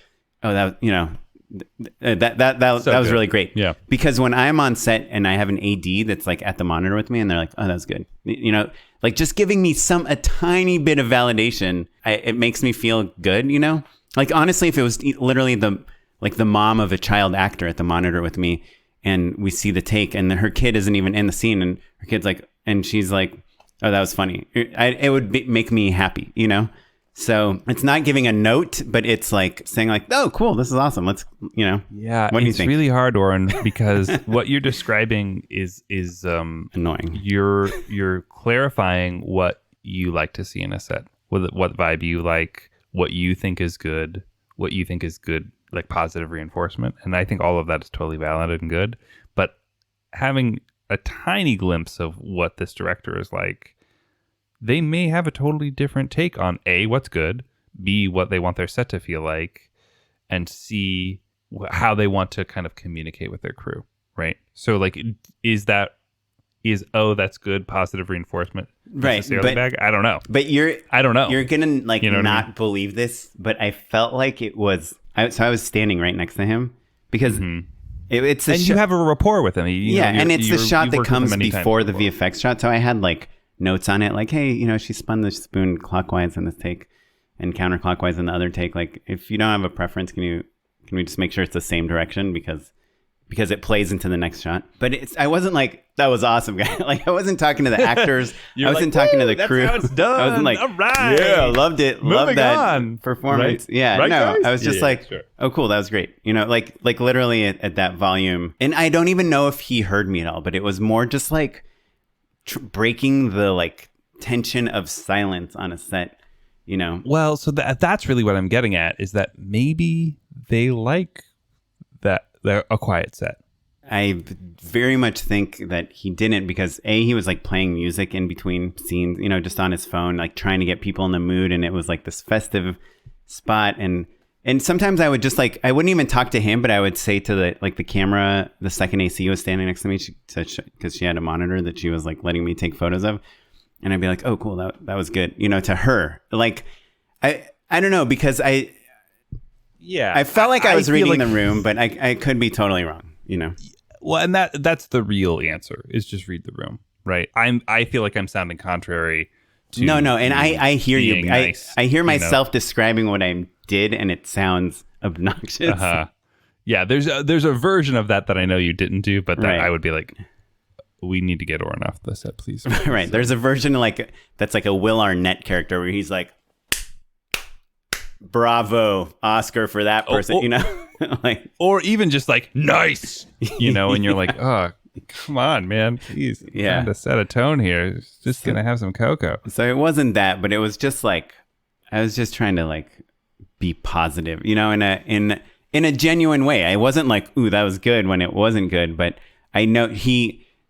oh, that that was really great. Yeah. Because when I'm on set and I have an AD that's at the monitor with me and they're like, oh, that was good. Just giving me a tiny bit of validation, it makes me feel good, honestly, if it was literally the mom of a child actor at the monitor with me and we see the take and her kid isn't even in the scene and her kid's and she's like, oh, that was funny. It would make me happy, So it's not giving a note, but it's saying oh, cool, this is awesome. Let's, Yeah, what do you think? It's really hard, Oren, because what you're describing is annoying. You're clarifying what you like to see in a set, what vibe you like, what you think is good, positive reinforcement. And I think all of that is totally valid and good. But having a tiny glimpse of what this director is like, they may have a totally different take on A, what's good, B, what they want their set to feel like, and C, how they want to kind of communicate with their crew, right? So is oh, that's good, positive reinforcement necessarily bad? I don't know. But I don't know. You're gonna not believe this, but I felt like it was. So I was standing right next to him because it's and you have a rapport with him. And it's the shot that comes before the VFX shot. So I had notes on it, hey, she spun the spoon clockwise in this take, and counterclockwise in the other take. Like, if you don't have a preference, can we just make sure it's the same direction because it plays into the next shot? But I wasn't like, that was awesome, guy. Like, I wasn't talking to the actors. I wasn't talking to the crew. That's how it's done. I wasn't like, all right. yeah, loved it. Loved that performance. Right? Yeah, right, no, guys? I was just sure. oh, cool, that was great. You know, like literally at that volume. And I don't even know if he heard me at all, but it was more just like breaking the like tension of silence on a set, you know? Well, so that's really what I'm getting at, is that maybe they like that they're a quiet set. I very much think that he didn't, because he was like playing music in between scenes, you know, just on his phone, like trying to get people in the mood. And it was like this festive spot. And sometimes I would just like, I wouldn't even talk to him, but I would say to the camera, the second AC was standing next to me, because she had a monitor that she was like letting me take photos of. And I'd be like, oh, cool. That was good. You know, to her, like, I don't know, because I felt like I was reading the room, but I could be totally wrong, you know? Well, and that's the real answer, is just read the room, right? I feel like I'm sounding contrary to No, and I hear you. Nice, I hear myself describing what I did, and it sounds obnoxious. Uh-huh. Yeah, there's a version of that I know you didn't do, but that right. I would be like, we need to get Oren off the set, please. Right. So. There's a version like that's like a Will Arnett character where he's like, bravo, Oscar for that person, you know? Like, or even just like, nice, you know, and you're like, oh, come on, man. Please, trying to set a tone here. It's just going to have some cocoa. So it wasn't that, but it was just like, I was just trying to like be positive, you know, in a genuine way. I wasn't like, ooh, that was good when it wasn't good, but I know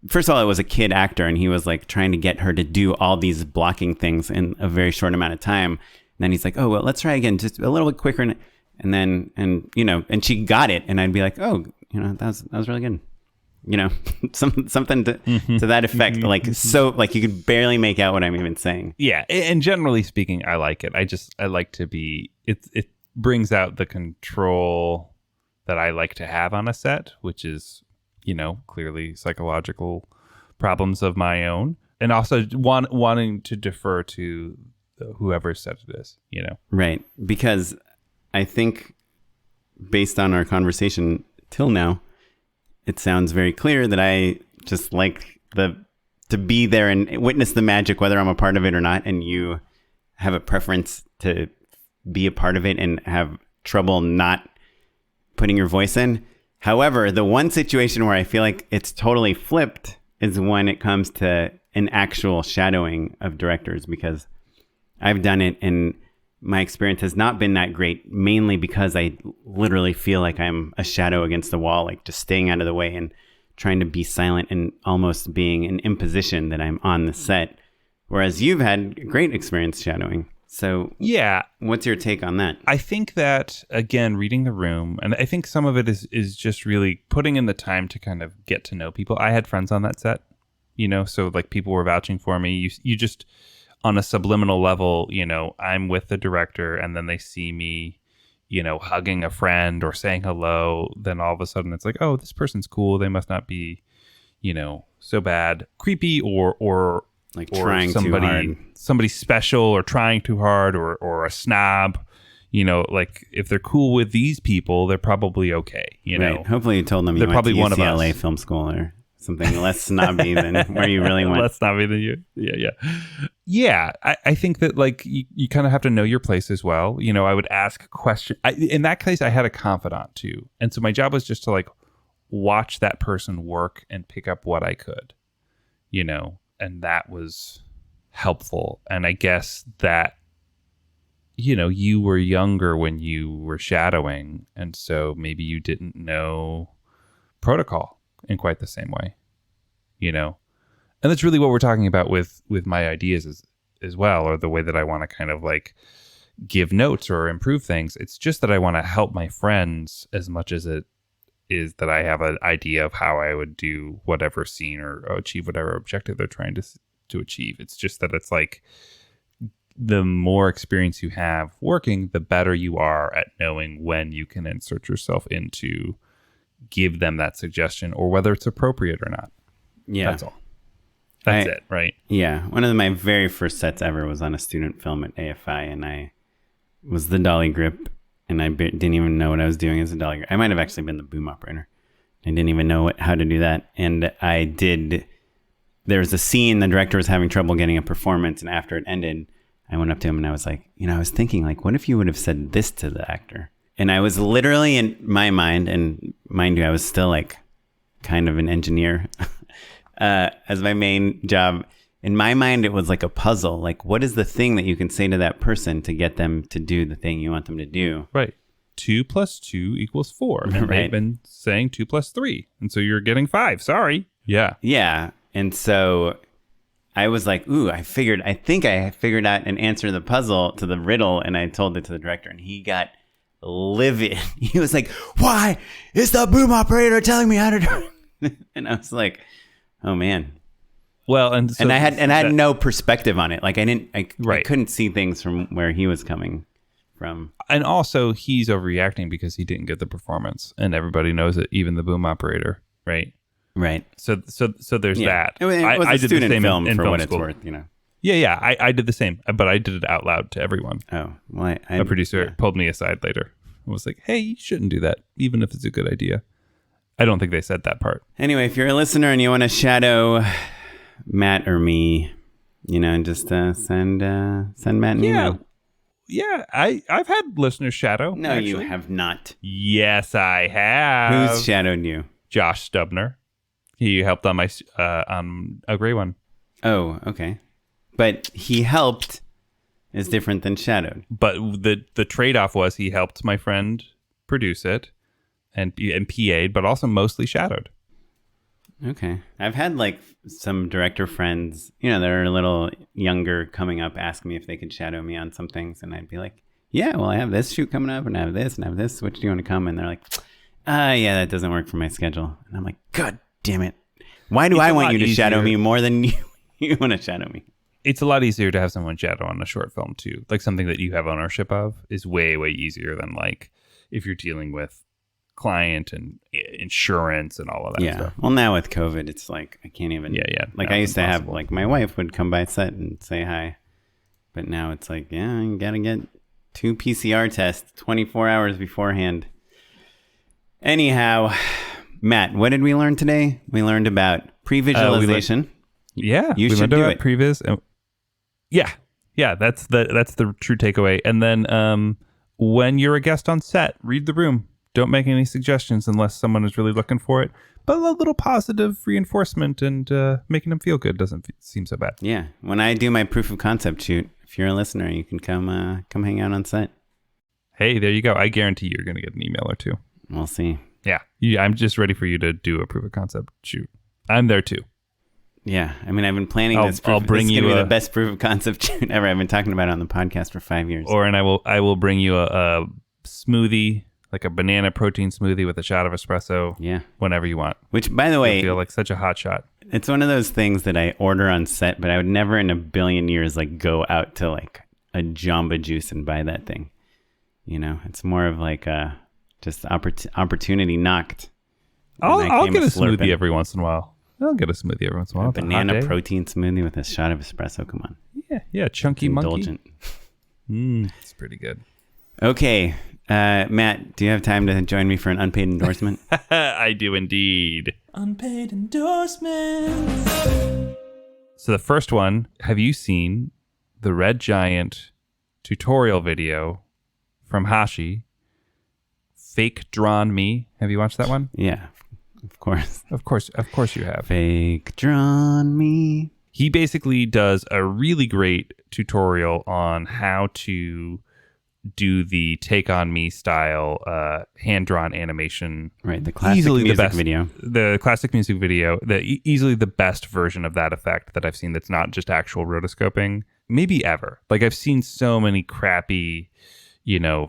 first of all, it was a kid actor, and he was like trying to get her to do all these blocking things in a very short amount of time. And then he's like, oh, well, let's try again, just a little bit quicker. And you know, and she got it. And I'd be like, oh, you know, that was really good. You know, something to that effect. Like, so like you could barely make out what I'm even saying. Yeah. And generally speaking, I like it. I like to be, it brings out the control that I like to have on a set, which is, you know, clearly psychological problems of my own, and also wanting to defer to whoever said it is, you know? Right. Because I think based on our conversation till now, it sounds very clear that I just like to be there and witness the magic, whether I'm a part of it or not. And you have a preference to be a part of it and have trouble not putting your voice in. However, the one situation where I feel like it's totally flipped is when it comes to an actual shadowing of directors, because I've done it and my experience has not been that great, mainly because I literally feel like I'm a shadow against the wall, like just staying out of the way and trying to be silent and almost being an imposition that I'm on the set. Whereas you've had great experience shadowing. So yeah, what's your take on that? I think that, again, reading the room, and I think some of it is just really putting in the time to kind of get to know people. I had friends on that set, you know, so like people were vouching for me. You just, on a subliminal level, you know, I'm with the director and then they see me, you know, hugging a friend or saying hello. Then all of a sudden it's like, oh, this person's cool. They must not be, you know, so bad, creepy or like trying too hard. Somebody special or trying too hard or a snob. You know, like if they're cool with these people, they're probably okay. You know, hopefully you told them you went to UCLA Film School or something less snobby than where you really went. Less snobby than you. Yeah. I think that like you kind of have to know your place as well. You know, I would ask questions. In that case, I had a confidant too, and so my job was just to like watch that person work and pick up what I could. You know, and that was helpful. And I guess that, you know, you were younger when you were shadowing, and so maybe you didn't know protocol in quite the same way, you know? And that's really what we're talking about with my ideas as well, or the way that I want to kind of like give notes or improve things. It's just that I want to help my friends as much as it is that I have an idea of how I would do whatever scene or achieve whatever objective they're trying to achieve. It's just that it's like the more experience you have working, the better you are at knowing when you can insert yourself into give them that suggestion or whether it's appropriate or not. Yeah. That's all. That's it, right? Yeah. One of my very first sets ever was on a student film at AFI, and I was the dolly grip, and I didn't even know what I was doing as a dolly grip. I might have actually been the boom operator. I didn't even know how to do that. And I did. There was a scene, the director was having trouble getting a performance, and after it ended, I went up to him and I was like, I was thinking, like, what if you would have said this to the actor? And I was literally in my mind, and mind you, I was still like kind of an engineer as my main job. In my mind, it was like a puzzle. Like, what is the thing that you can say to that person to get them to do the thing you want them to do? Right. 2 + 2 = 4. And Right. they've been saying 2 + 3. And so you're getting 5. Sorry. Yeah. Yeah. And so I was like, ooh, I think I figured out an answer to the puzzle, to the riddle. And I told it to the director, and he got livid. He was like, why is the boom operator telling me how to do it? And I was like, oh man. Well, and so I had no perspective on it. Like I Right. couldn't see things from where he was coming from. And also, he's overreacting because he didn't get the performance, and everybody knows it, even the boom operator, right? Right. So there's that. It was a did the student same film in for film what school. it's worth, Yeah. I did the same, but I did it out loud to everyone. Oh, well, A producer pulled me aside later and was like, "Hey, you shouldn't do that, even if it's a good idea." I don't think they said that part. Anyway, if you're a listener and you want to shadow Matt or me, just send Matt an email. Yeah, I've had listeners shadow. No, actually. you have not. Yes, I have. Who's shadowed you? Josh Stubner. He helped on my on a gray one. Oh, okay. But he helped is different than shadowed. But the trade-off was he helped my friend produce it and PA'd, but also mostly shadowed. Okay. I've had like some director friends, that are a little younger coming up, ask me if they could shadow me on some things. And I'd be like, yeah, well, I have this shoot coming up and I have this and I have this. Which do you want to come? And they're like, yeah, that doesn't work for my schedule. And I'm like, God damn it. Why do I want you to shadow me more than you want to shadow me? It's a lot easier to have someone shadow on a short film too. Like something that you have ownership of is way, way easier than like if you're dealing with client and insurance and all of that stuff. Well, now with COVID, it's like I can't even. Yeah. Like I used to have, like my wife would come by set and say hi, but now it's like, yeah, you gotta get 2 PCR tests 24 hours beforehand. Anyhow, Matt, what did we learn today? We learned about pre-visualization. You should do it. Pre-viz. Yeah. That's the true takeaway. And then when you're a guest on set, read the room. Don't make any suggestions unless someone is really looking for it. But a little positive reinforcement and making them feel good doesn't seem so bad. Yeah. When I do my proof of concept shoot, if you're a listener, you can come hang out on set. Hey, there you go. I guarantee you're going to get an email or two. We'll see. Yeah. I'm just ready for you to do a proof of concept shoot. I'm there too. Yeah. I mean, I've been planning this. I'll bring this is you gonna be the best proof of concept shoot ever. I've been talking about it on the podcast for 5 years. And I will bring you a smoothie, like a banana protein smoothie with a shot of espresso. Yeah. Whenever you want. Which, by the way, I feel like such a hot shot. It's one of those things that I order on set, but I would never in a billion years like go out to like a Jamba Juice and buy that thing. It's more of like a just opportunity knocked. I'll get a smoothie every once in a while. I'll get a smoothie every once in a while. A banana protein smoothie with a shot of espresso. Come on. Yeah, chunky monkey. Indulgent. It's pretty good. Okay. Matt, do you have time to join me for an unpaid endorsement? I do indeed. Unpaid endorsements. So the first one, have you seen the Red Giant tutorial video from Hashi, Fake Drawn Me? Have you watched that one? Yeah, of course. Of course you have. Fake Drawn Me. He basically does a really great tutorial on how to do the Take On Me style hand-drawn animation. Right, the classic music video. The classic music video, easily the best version of that effect that I've seen that's not just actual rotoscoping, maybe ever. Like I've seen so many crappy,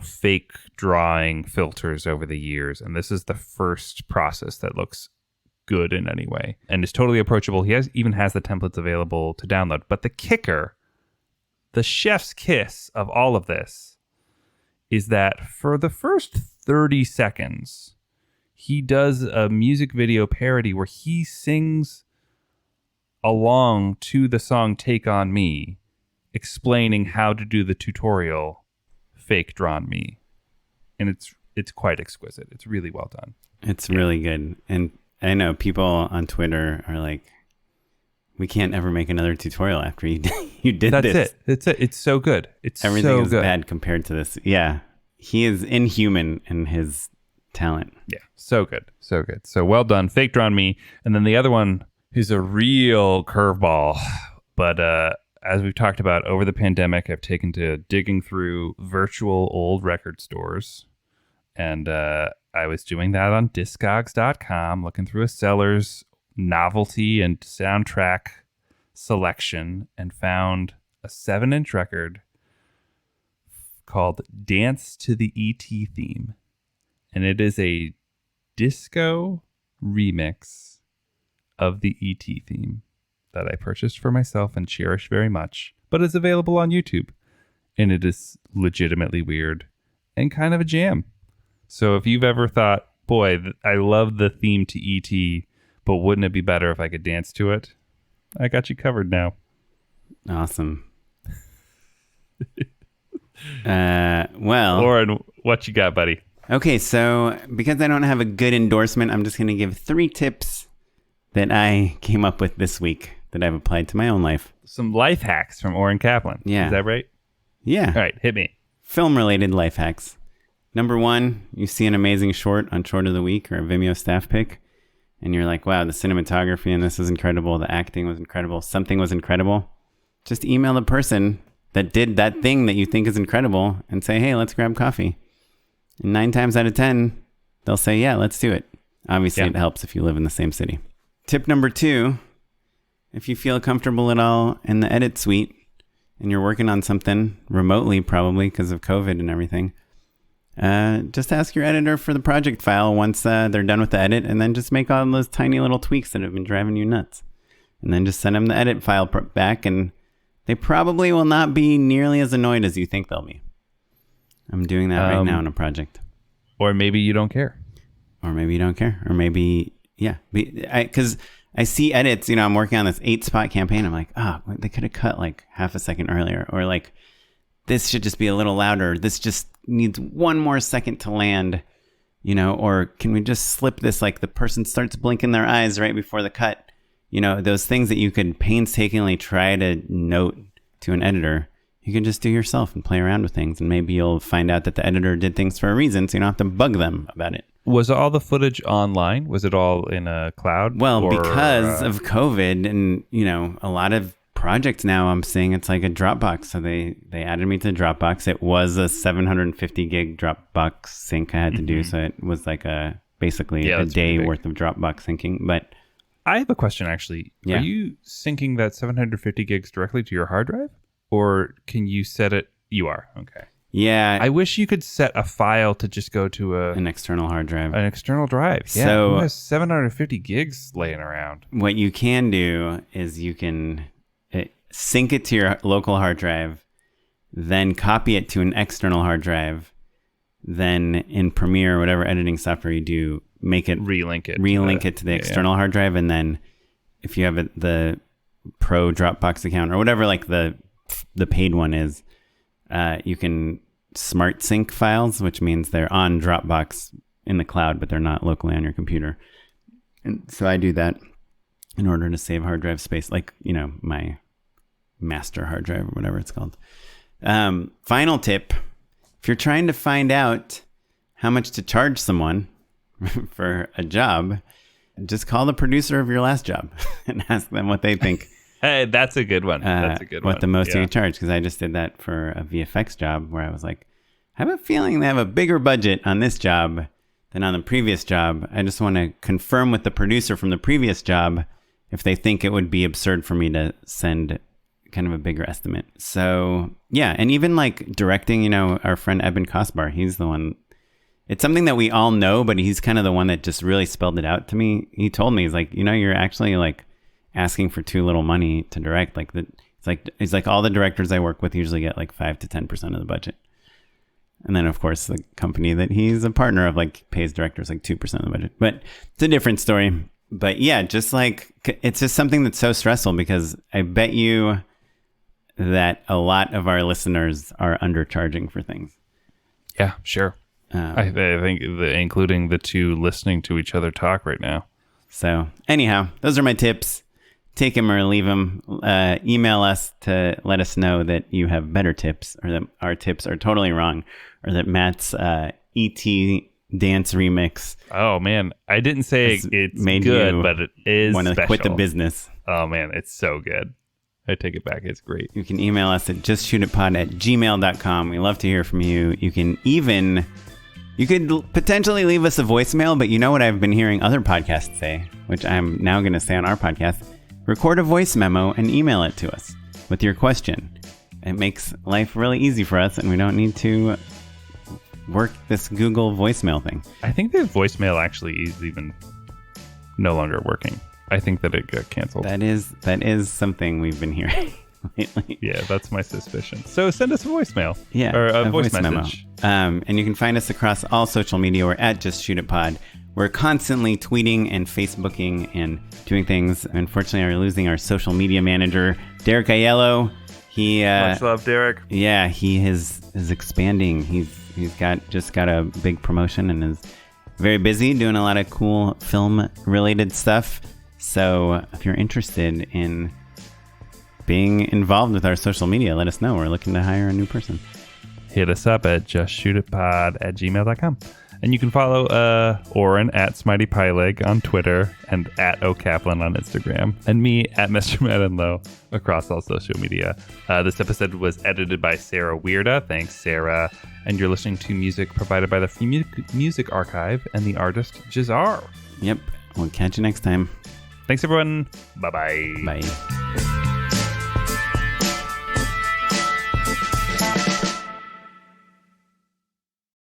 fake drawing filters over the years, and this is the first process that looks good in any way and is totally approachable. He even has the templates available to download. But the kicker, the chef's kiss of all of this, is that for the first 30 seconds, he does a music video parody where he sings along to the song Take On Me, explaining how to do the tutorial fake drawn me, and it's quite exquisite. It's really well done. It's really good. And I know people on Twitter are like, we can't ever make another tutorial after you did this. That's it. It's so good. Everything so is good. bad compared to this. Yeah. He is inhuman in his talent. Yeah, so good. So good. So well done. Fake drawn me. And then the other one is a real curveball. But as we've talked about over the pandemic, I've taken to digging through virtual old record stores. And I was doing that on Discogs.com, looking through a seller's novelty and soundtrack selection, and found a 7-inch record called Dance to the E.T. Theme. And it is a disco remix of the E.T. theme that I purchased for myself and cherish very much, but is available on YouTube. And it is legitimately weird and kind of a jam. So if you've ever thought, boy, I love the theme to E.T., but wouldn't it be better if I could dance to it? I got you covered now. Awesome. Well, Oren, what you got, buddy? Okay, so because I don't have a good endorsement, I'm just going to give 3 tips that I came up with this week that I've applied to my own life. Some life hacks from Oren Kaplan. Yeah. Is that right? Yeah. All right, hit me. Film-related life hacks. Number 1, you see an amazing short on Short of the Week or a Vimeo staff pick, and you're like, wow, the cinematography in this is incredible. The acting was incredible. Something was incredible. Just email the person that did that thing that you think is incredible and say, hey, let's grab coffee. And 9 times out of 10, they'll say, yeah, let's do it. Obviously, It helps if you live in the same city. Tip number 2, if you feel comfortable at all in the edit suite and you're working on something remotely, probably because of COVID and everything, just ask your editor for the project file once they're done with the edit, and then just make all those tiny little tweaks that have been driving you nuts. And then just send them the edit file back, and they probably will not be nearly as annoyed as you think they'll be. I'm doing that right now in a project. Or maybe you don't care. Or maybe you don't care. Or maybe, yeah. Because I see edits, I'm working on this 8-spot campaign. I'm like, they could have cut like half a second earlier. Or like, this should just be a little louder. This just needs 1 more second to land, or can we just slip this, like the person starts blinking their eyes right before the cut. Those things that you could painstakingly try to note to an editor, you can just do yourself and play around with things. And maybe you'll find out that the editor did things for a reason, so you don't have to bug them about it. Was all the footage online? Was it all in a cloud? Well, because of COVID and, a lot of projects now, I'm seeing it's like a Dropbox. So they added me to Dropbox. It was a 750 gig Dropbox sync I had to do. So it was like basically a day worth of Dropbox syncing. But I have a question, actually. Yeah. Are you syncing that 750 gigs directly to your hard drive? Or can you set it? You are. Okay. Yeah. I wish you could set a file to just go to an external hard drive. An external drive. Yeah. So who has 750 gigs laying around? What you can do is you can sync it to your local hard drive, then copy it to an external hard drive, then in Premiere, whatever editing software you do, make it relink it to the external hard drive, and then if you have the pro Dropbox account or whatever, like the paid one is, you can smart sync files, which means they're on Dropbox in the cloud, but they're not locally on your computer. And so I do that in order to save hard drive space, like my master hard drive or whatever it's called. Final tip: if you're trying to find out how much to charge someone for a job, just call the producer of your last job and ask them what they think. Hey, that's a good one. That's a good one. What the most you charge, because I just did that for a VFX job where I was like, I have a feeling they have a bigger budget on this job than on the previous job. I just want to confirm with the producer from the previous job if they think it would be absurd for me to send kind of a bigger estimate. So yeah, and even like directing, our friend Eben Kosbar, he's the one. It's something that we all know, but he's kind of the one that just really spelled it out to me. He told me, he's like, you're actually like asking for too little money to direct. Like he's like all the directors I work with usually get like 5 to 10% of the budget. And then of course the company that he's a partner of like pays directors like 2% of the budget. But it's a different story. But yeah, just like, it's just something that's so stressful because I bet you that a lot of our listeners are undercharging for things. Yeah, sure. I think including the two listening to each other talk right now. So anyhow, those are my tips. Take them or leave them. Email us to let us know that you have better tips, or that our tips are totally wrong, or that Matt's E.T. dance remix. Oh man, I didn't say it's made good, you but it is want to special. quit the business. Oh man, it's so good. I take it back. It's great. You can email us at justshootitpod@gmail.com. We love to hear from you. You could potentially leave us a voicemail, but you know what I've been hearing other podcasts say, which I'm now going to say on our podcast. Record a voice memo and email it to us with your question. It makes life really easy for us, and we don't need to work this Google voicemail thing. I think the voicemail actually is even no longer working. I think that it got canceled. That is something we've been hearing lately. Yeah, that's my suspicion. So send us a voicemail. Yeah, or a voice message. And you can find us across all social media. We're at Just Shoot It Pod. We're constantly tweeting and Facebooking and doing things. Unfortunately, we're losing our social media manager, Derek Aiello. Much love, Derek. Yeah, he is expanding. He's just got a big promotion and is very busy doing a lot of cool film related stuff. So if you're interested in being involved with our social media, let us know. We're looking to hire a new person. Hit us up at justshootitpod@gmail.com. And you can follow Oren at SmiteyPieleg on Twitter and at O'Kaplan on Instagram. And me at Mr. Matt and Low across all social media. This episode was edited by Sarah Weirda. Thanks, Sarah. And you're listening to music provided by the Free Music Archive and the artist Jazar. Yep. We'll catch you next time. Thanks, everyone. Bye-bye. Bye.